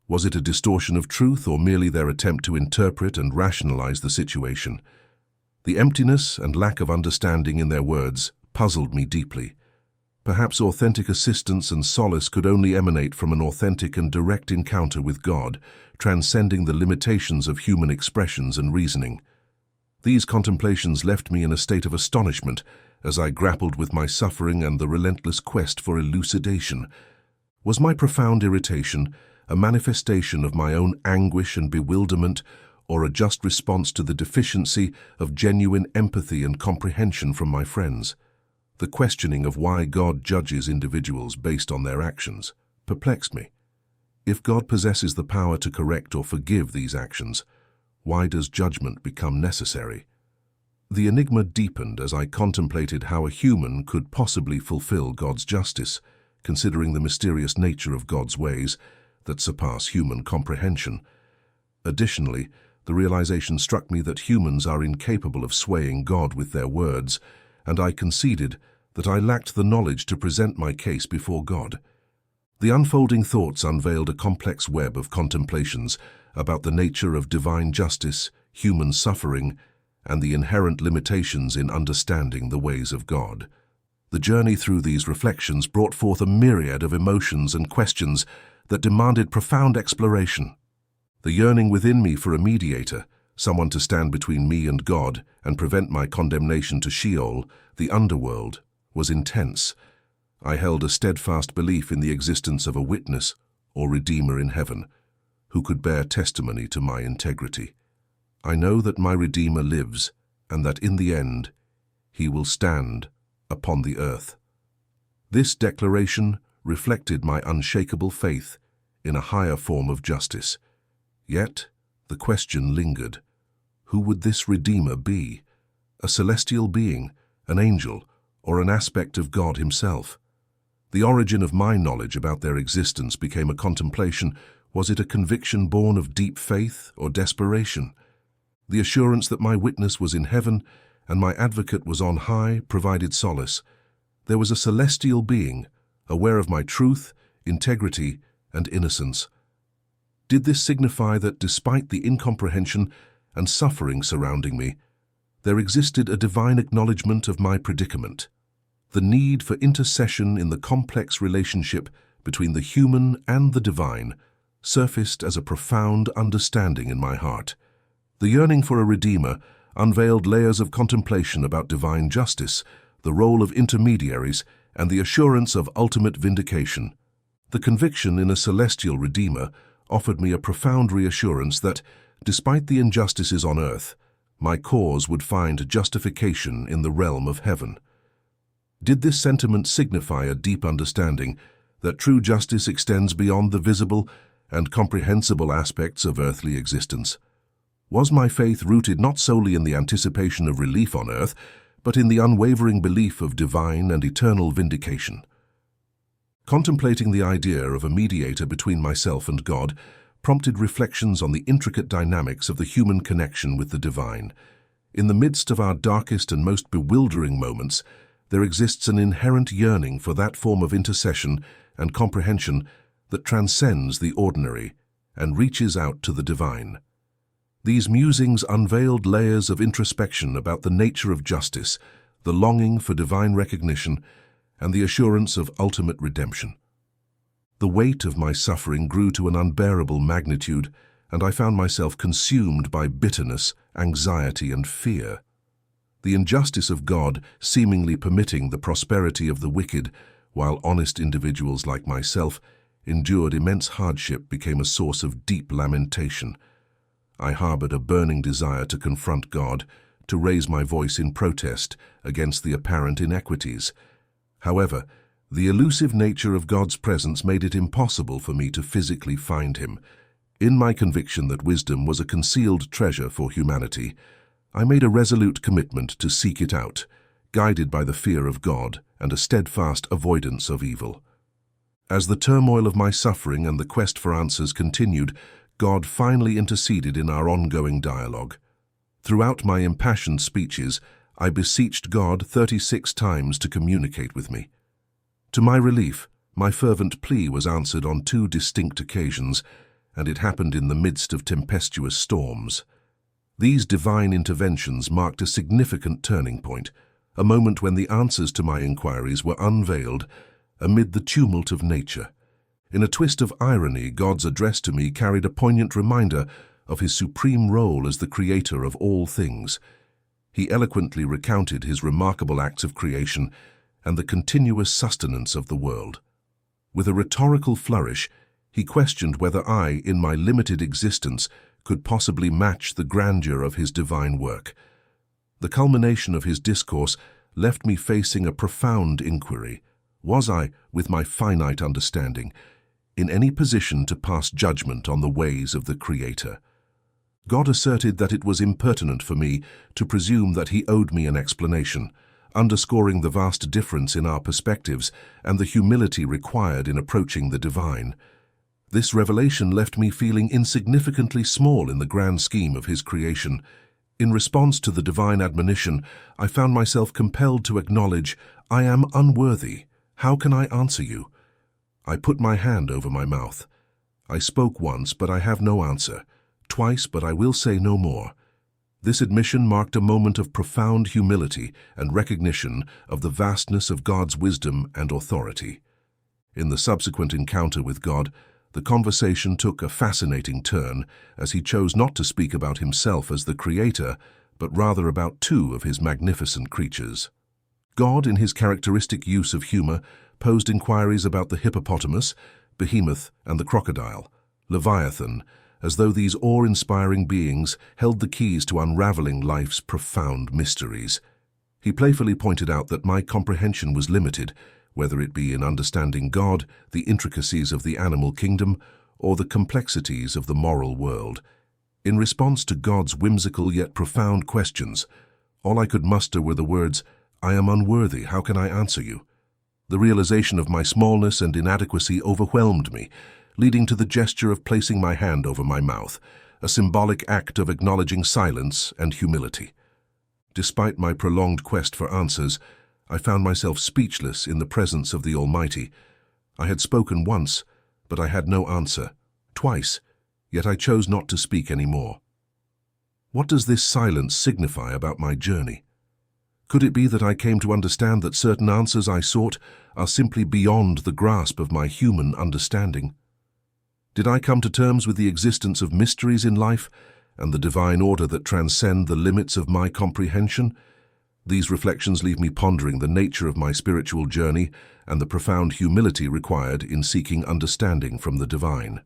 was it a distortion of truth or merely their attempt to interpret and rationalize the situation? The emptiness and lack of understanding in their words puzzled me deeply. Perhaps authentic assistance and solace could only emanate from an authentic and direct encounter with God, transcending the limitations of human expressions and reasoning. These contemplations left me in a state of astonishment as I grappled with my suffering and the relentless quest for elucidation. Was my profound irritation a manifestation of my own anguish and bewilderment, or a just response to the deficiency of genuine empathy and comprehension from my friends? The questioning of why God judges individuals based on their actions perplexed me. If God possesses the power to correct or forgive these actions, why does judgment become necessary? The enigma deepened as I contemplated how a human could possibly fulfill God's justice, considering the mysterious nature of God's ways that surpass human comprehension. Additionally, the realization struck me that humans are incapable of swaying God with their words, and I conceded that I lacked the knowledge to present my case before God. The unfolding thoughts unveiled a complex web of contemplations about the nature of divine justice, human suffering, and the inherent limitations in understanding the ways of God. The journey through these reflections brought forth a myriad of emotions and questions that demanded profound exploration. The yearning within me for a mediator, someone to stand between me and God and prevent my condemnation to Sheol, the underworld, was intense. I held a steadfast belief in the existence of a witness or redeemer in heaven, who could bear testimony to my integrity. I know that my Redeemer lives, and that in the end, he will stand upon the earth. This declaration reflected my unshakable faith in a higher form of justice. Yet, the question lingered. Who would this Redeemer be? A celestial being, an angel, or an aspect of God himself? The origin of my knowledge about their existence became a contemplation. Was it a conviction born of deep faith or desperation? The assurance that my witness was in heaven and my advocate was on high provided solace. There was a celestial being, aware of my truth, integrity, and innocence. Did this signify that despite the incomprehension and suffering surrounding me, there existed a divine acknowledgement of my predicament? The need for intercession in the complex relationship between the human and the divine surfaced as a profound understanding in my heart. The yearning for a Redeemer unveiled layers of contemplation about divine justice, the role of intermediaries, and the assurance of ultimate vindication. The conviction in a celestial Redeemer offered me a profound reassurance that, despite the injustices on earth, my cause would find justification in the realm of heaven. Did this sentiment signify a deep understanding that true justice extends beyond the visible and comprehensible aspects of earthly existence? Was my faith rooted not solely in the anticipation of relief on earth, but in the unwavering belief of divine and eternal vindication? Contemplating the idea of a mediator between myself and God prompted reflections on the intricate dynamics of the human connection with the divine. In the midst of our darkest and most bewildering moments, there exists an inherent yearning for that form of intercession and comprehension that transcends the ordinary and reaches out to the divine. These musings unveiled layers of introspection about the nature of justice, the longing for divine recognition, and the assurance of ultimate redemption. The weight of my suffering grew to an unbearable magnitude, and I found myself consumed by bitterness, anxiety, and fear. The injustice of God seemingly permitting the prosperity of the wicked, while honest individuals like myself endured immense hardship, became a source of deep lamentation. I harbored a burning desire to confront God, to raise my voice in protest against the apparent inequities. However, the elusive nature of God's presence made it impossible for me to physically find him. In my conviction that wisdom was a concealed treasure for humanity, I made a resolute commitment to seek it out, guided by the fear of God and a steadfast avoidance of evil. As the turmoil of my suffering and the quest for answers continued, God finally interceded in our ongoing dialogue. Throughout my impassioned speeches, I beseeched God 36 times to communicate with me. To my relief, my fervent plea was answered on 2 distinct occasions, and it happened in the midst of tempestuous storms. These divine interventions marked a significant turning point, a moment when the answers to my inquiries were unveiled amid the tumult of nature. In a twist of irony, God's address to me carried a poignant reminder of his supreme role as the creator of all things. He eloquently recounted his remarkable acts of creation and the continuous sustenance of the world. With a rhetorical flourish, he questioned whether I, in my limited existence, could possibly match the grandeur of his divine work. The culmination of his discourse left me facing a profound inquiry. Was I, with my finite understanding, in any position to pass judgment on the ways of the Creator? God asserted that it was impertinent for me to presume that he owed me an explanation, underscoring the vast difference in our perspectives and the humility required in approaching the divine. This revelation left me feeling insignificantly small in the grand scheme of his creation. In response to the divine admonition, I found myself compelled to acknowledge, "I am unworthy. How can I answer you?" I put my hand over my mouth. I spoke once, but I have no answer. Twice, but I will say no more. This admission marked a moment of profound humility and recognition of the vastness of God's wisdom and authority. In the subsequent encounter with God, the conversation took a fascinating turn as he chose not to speak about himself as the Creator, but rather about 2 of his magnificent creatures. God, in his characteristic use of humor, posed inquiries about the hippopotamus, behemoth, and the crocodile, Leviathan, as though these awe-inspiring beings held the keys to unraveling life's profound mysteries. He playfully pointed out that my comprehension was limited, whether it be in understanding God, the intricacies of the animal kingdom, or the complexities of the moral world. In response to God's whimsical yet profound questions, all I could muster were the words, "I am unworthy, how can I answer you?" The realization of my smallness and inadequacy overwhelmed me, leading to the gesture of placing my hand over my mouth, a symbolic act of acknowledging silence and humility. Despite my prolonged quest for answers, I found myself speechless in the presence of the Almighty. I had spoken once, but I had no answer. Twice, yet I chose not to speak any more. What does this silence signify about my journey? Could it be that I came to understand that certain answers I sought are simply beyond the grasp of my human understanding? Did I come to terms with the existence of mysteries in life and the divine order that transcend the limits of my comprehension? These reflections leave me pondering the nature of my spiritual journey and the profound humility required in seeking understanding from the divine.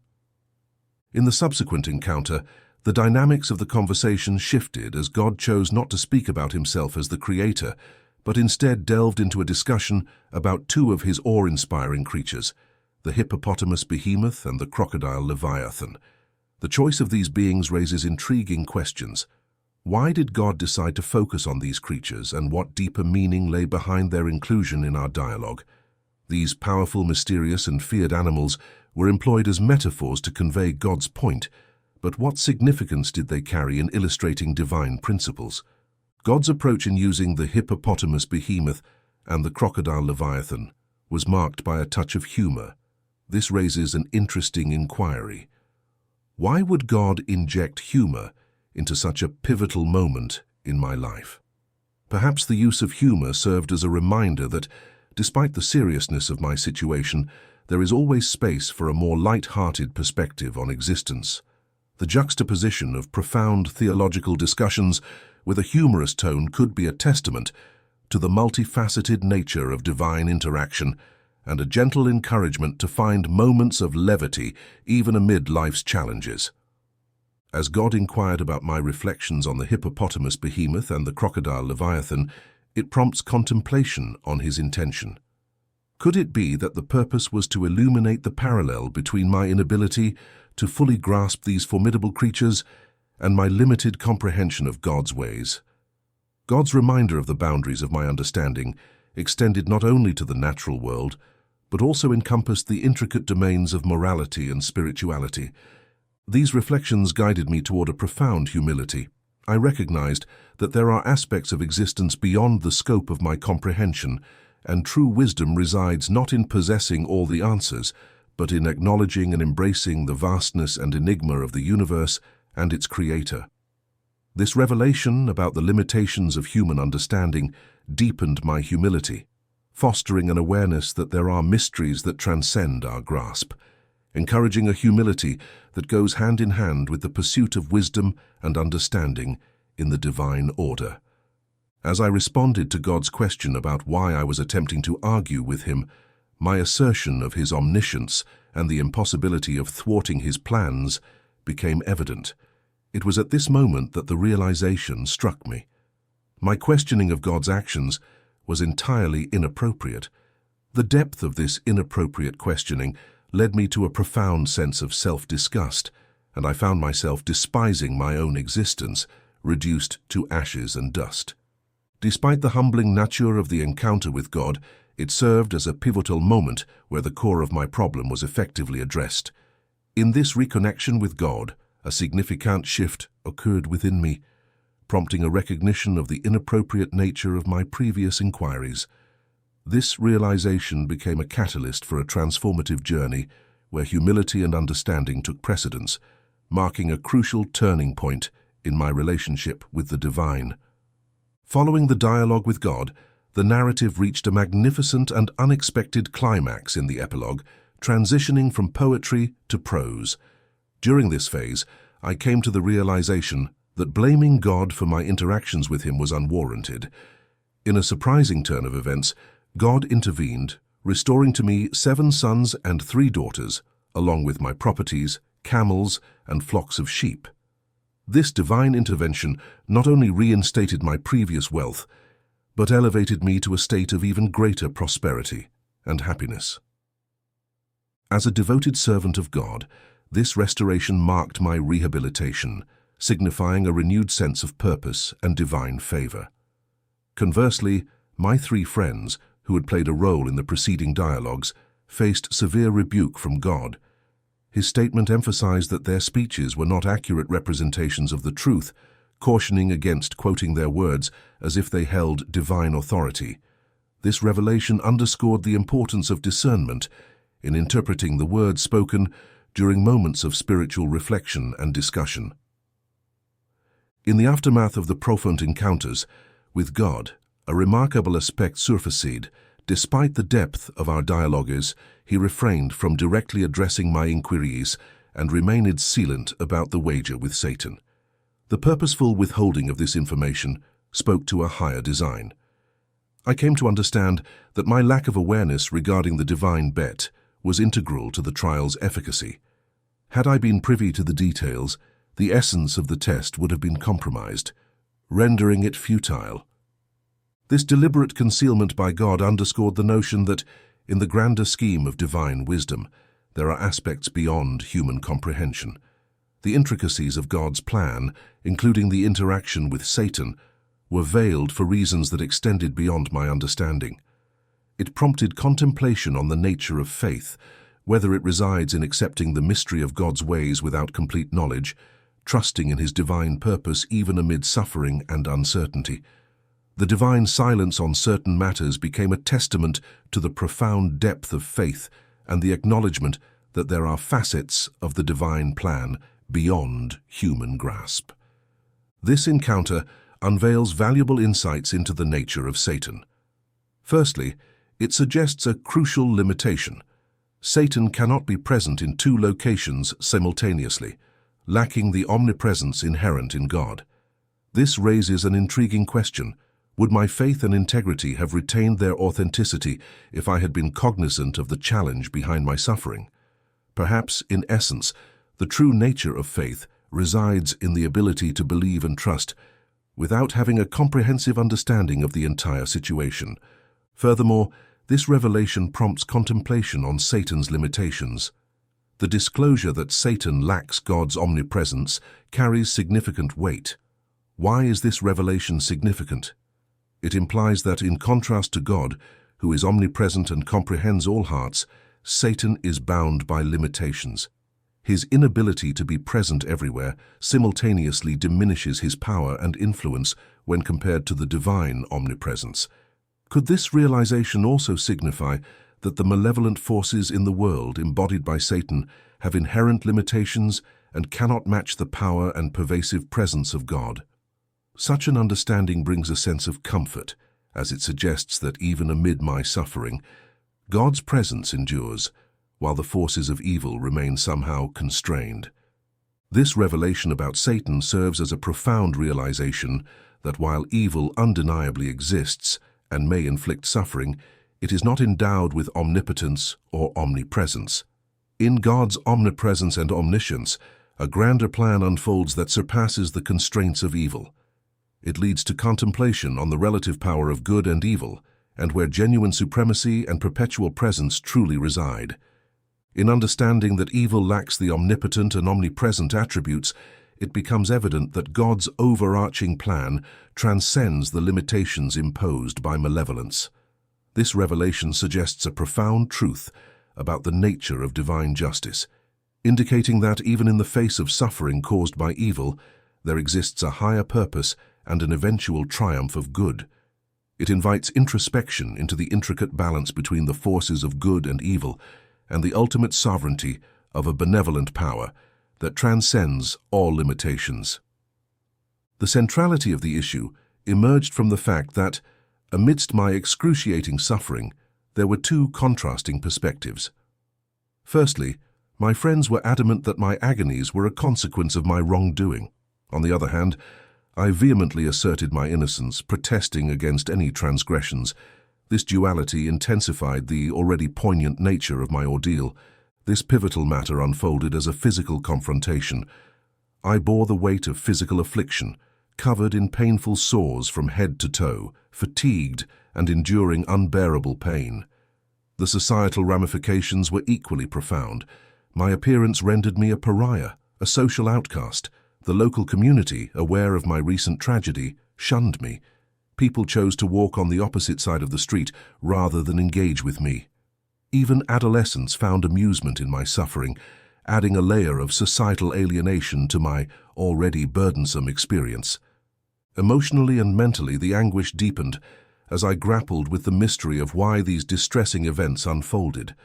In the subsequent encounter, the dynamics of the conversation shifted as God chose not to speak about himself as the Creator, but instead delved into a discussion about 2 of his awe-inspiring creatures, the hippopotamus behemoth and the crocodile Leviathan. The choice of these beings raises intriguing questions. Why did God decide to focus on these creatures, and what deeper meaning lay behind their inclusion in our dialogue? These powerful, mysterious, and feared animals were employed as metaphors to convey God's point, but what significance did they carry in illustrating divine principles? God's approach in using the hippopotamus behemoth and the crocodile Leviathan was marked by a touch of humor. This raises an interesting inquiry. Why would God inject humor into such a pivotal moment in my life? Perhaps the use of humor served as a reminder that, despite the seriousness of my situation, there is always space for a more light-hearted perspective on existence. The juxtaposition of profound theological discussions with a humorous tone could be a testament to the multifaceted nature of divine interaction and a gentle encouragement to find moments of levity even amid life's challenges. As God inquired about my reflections on the hippopotamus behemoth and the crocodile Leviathan, it prompts contemplation on his intention. Could it be that the purpose was to illuminate the parallel between my inability to fully grasp these formidable creatures and my limited comprehension of God's ways. God's reminder of the boundaries of my understanding extended not only to the natural world, but also encompassed the intricate domains of morality and spirituality. These reflections guided me toward a profound humility. I recognized that there are aspects of existence beyond the scope of my comprehension, and true wisdom resides not in possessing all the answers, but in acknowledging and embracing the vastness and enigma of the universe and its creator. This revelation about the limitations of human understanding deepened my humility, fostering an awareness that there are mysteries that transcend our grasp, encouraging a humility that goes hand in hand with the pursuit of wisdom and understanding in the divine order. As I responded to God's question about why I was attempting to argue with him, my assertion of his omniscience and the impossibility of thwarting his plans became evident. It was at this moment that the realization struck me. My questioning of God's actions was entirely inappropriate. The depth of this inappropriate questioning led me to a profound sense of self-disgust, and I found myself despising my own existence, reduced to ashes and dust. Despite the humbling nature of the encounter with God, it served as a pivotal moment where the core of my problem was effectively addressed. In this reconnection with God, a significant shift occurred within me, prompting a recognition of the inappropriate nature of my previous inquiries. This realization became a catalyst for a transformative journey where humility and understanding took precedence, marking a crucial turning point in my relationship with the divine. Following the dialogue with God, the narrative reached a magnificent and unexpected climax in the epilogue, transitioning from poetry to prose. During this phase, I came to the realization that blaming God for my interactions with him was unwarranted. In a surprising turn of events, God intervened, restoring to me 7 sons and 3 daughters, along with my properties, camels, and flocks of sheep. This divine intervention not only reinstated my previous wealth, but elevated me to a state of even greater prosperity and happiness. As a devoted servant of God, this restoration marked my rehabilitation, signifying a renewed sense of purpose and divine favor. Conversely, my 3 friends, who had played a role in the preceding dialogues, faced severe rebuke from God. His statement emphasized that their speeches were not accurate representations of the truth, cautioning against quoting their words as if they held divine authority. This revelation underscored the importance of discernment in interpreting the words spoken during moments of spiritual reflection and discussion. In the aftermath of the profound encounters with God, a remarkable aspect surfaced. Despite the depth of our dialogues, he refrained from directly addressing my inquiries and remained silent about the wager with Satan. The purposeful withholding of this information spoke to a higher design. I came to understand that my lack of awareness regarding the divine bet was integral to the trial's efficacy. Had I been privy to the details, the essence of the test would have been compromised, rendering it futile. This deliberate concealment by God underscored the notion that, in the grander scheme of divine wisdom, there are aspects beyond human comprehension. The intricacies of God's plan, including the interaction with Satan, were veiled for reasons that extended beyond my understanding. It prompted contemplation on the nature of faith, whether it resides in accepting the mystery of God's ways without complete knowledge, trusting in his divine purpose even amid suffering and uncertainty. The divine silence on certain matters became a testament to the profound depth of faith and the acknowledgement that there are facets of the divine plan beyond human grasp. This encounter unveils valuable insights into the nature of Satan. Firstly, it suggests a crucial limitation. Satan cannot be present in 2 locations simultaneously, lacking the omnipresence inherent in God. This raises an intriguing question. Would my faith and integrity have retained their authenticity if I had been cognizant of the challenge behind my suffering? Perhaps, in essence, the true nature of faith resides in the ability to believe and trust without having a comprehensive understanding of the entire situation. Furthermore, this revelation prompts contemplation on Satan's limitations. The disclosure that Satan lacks God's omnipresence carries significant weight. Why is this revelation significant? It implies that, in contrast to God, who is omnipresent and comprehends all hearts, Satan is bound by limitations. His inability to be present everywhere simultaneously diminishes his power and influence when compared to the divine omnipresence. Could this realization also signify that the malevolent forces in the world embodied by Satan have inherent limitations and cannot match the power and pervasive presence of God? Such an understanding brings a sense of comfort, as it suggests that even amid my suffering, God's presence endures, while the forces of evil remain somehow constrained. This revelation about Satan serves as a profound realization that while evil undeniably exists and may inflict suffering, it is not endowed with omnipotence or omnipresence. In God's omnipresence and omniscience, a grander plan unfolds that surpasses the constraints of evil. It leads to contemplation on the relative power of good and evil, and where genuine supremacy and perpetual presence truly reside. In understanding that evil lacks the omnipotent and omnipresent attributes, it becomes evident that God's overarching plan transcends the limitations imposed by malevolence. This revelation suggests a profound truth about the nature of divine justice, indicating that even in the face of suffering caused by evil, there exists a higher purpose and an eventual triumph of good. It invites introspection into the intricate balance between the forces of good and evil and the ultimate sovereignty of a benevolent power that transcends all limitations. The centrality of the issue emerged from the fact that, amidst my excruciating suffering, there were two contrasting perspectives. Firstly, my friends were adamant that my agonies were a consequence of my wrongdoing. On the other hand, I vehemently asserted my innocence, protesting against any transgressions. This duality intensified the already poignant nature of my ordeal. This pivotal matter unfolded as a physical confrontation. I bore the weight of physical affliction, covered in painful sores from head to toe, fatigued and enduring unbearable pain. The societal ramifications were equally profound. My appearance rendered me a pariah, a social outcast. The local community, aware of my recent tragedy, shunned me. People chose to walk on the opposite side of the street rather than engage with me. Even adolescents found amusement in my suffering, adding a layer of societal alienation to my already burdensome experience. Emotionally and mentally, the anguish deepened as I grappled with the mystery of why these distressing events unfolded.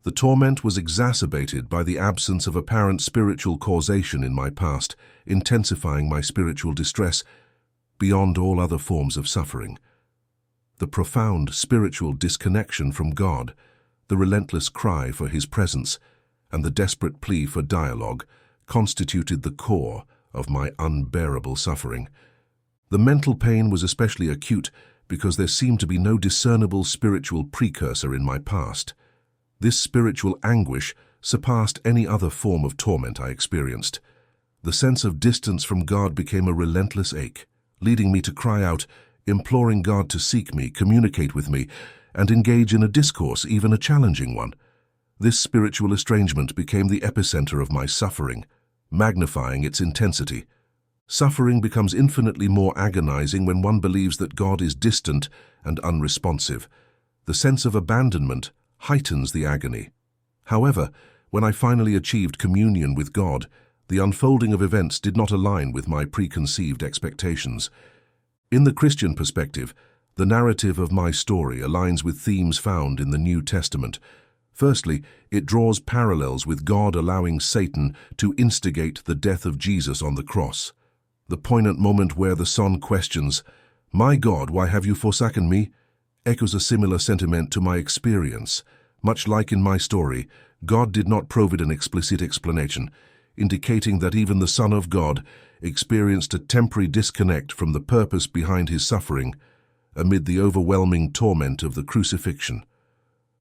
The torment was exacerbated by the absence of apparent spiritual causation in my past, intensifying my spiritual distress beyond all other forms of suffering. The profound spiritual disconnection from God, the relentless cry for His presence, and the desperate plea for dialogue constituted the core of my unbearable suffering. The mental pain was especially acute because there seemed to be no discernible spiritual precursor in my past. This spiritual anguish surpassed any other form of torment I experienced. The sense of distance from God became a relentless ache, leading me to cry out, imploring God to seek me, communicate with me, and engage in a discourse, even a challenging one. This spiritual estrangement became the epicenter of my suffering, magnifying its intensity. Suffering becomes infinitely more agonizing when one believes that God is distant and unresponsive. The sense of abandonment heightens the agony. However, when I finally achieved communion with God, the unfolding of events did not align with my preconceived expectations. In the Christian perspective, the narrative of my story aligns with themes found in the New Testament. Firstly, it draws parallels with God allowing Satan to instigate the death of Jesus on the cross. The poignant moment where the Son questions, "My God, why have you forsaken me?" echoes a similar sentiment to my experience. Much like in my story, God did not provide an explicit explanation, indicating that even the Son of God experienced a temporary disconnect from the purpose behind His suffering amid the overwhelming torment of the crucifixion.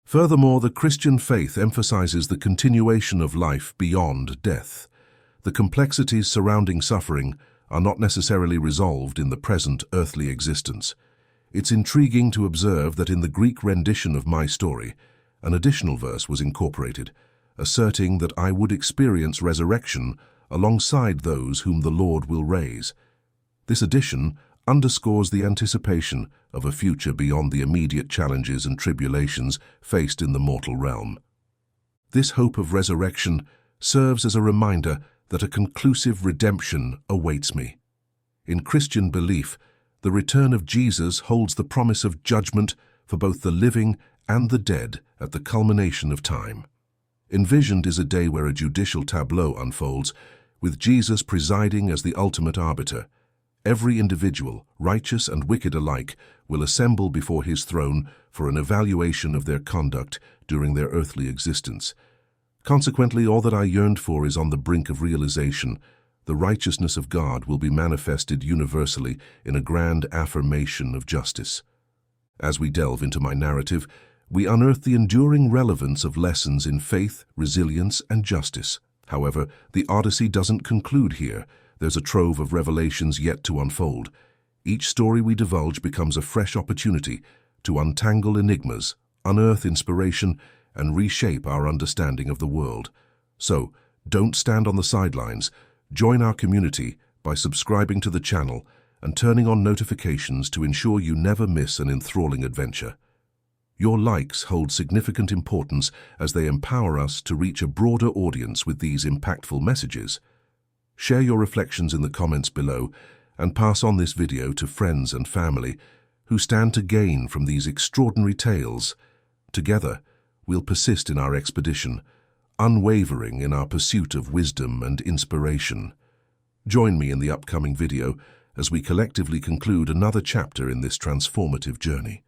Furthermore, the Christian faith emphasizes the continuation of life beyond death. The complexities surrounding suffering are not necessarily resolved in the present earthly existence. It's intriguing to observe that in the Greek rendition of my story, an additional verse was incorporated, asserting that I would experience resurrection alongside those whom the Lord will raise. This addition underscores the anticipation of a future beyond the immediate challenges and tribulations faced in the mortal realm. This hope of resurrection serves as a reminder that a conclusive redemption awaits me. In Christian belief, the return of Jesus holds the promise of judgment for both the living and the dead at the culmination of time. Envisioned is a day where a judicial tableau unfolds, with Jesus presiding as the ultimate arbiter. Every individual, righteous and wicked alike, will assemble before his throne for an evaluation of their conduct during their earthly existence. Consequently, all that I yearned for is on the brink of realization. The righteousness of God will be manifested universally in a grand affirmation of justice. As we delve into my narrative, we unearth the enduring relevance of lessons in faith, resilience, and justice. However, the Odyssey doesn't conclude here. There's a trove of revelations yet to unfold. Each story we divulge becomes a fresh opportunity to untangle enigmas, unearth inspiration, and reshape our understanding of the world. So, don't stand on the sidelines. Join our community by subscribing to the channel and turning on notifications to ensure you never miss an enthralling adventure. Your likes hold significant importance as they empower us to reach a broader audience with these impactful messages. Share your reflections in the comments below and pass on this video to friends and family who stand to gain from these extraordinary tales. Together, we'll persist in our expedition, unwavering in our pursuit of wisdom and inspiration. Join me in the upcoming video as we collectively conclude another chapter in this transformative journey.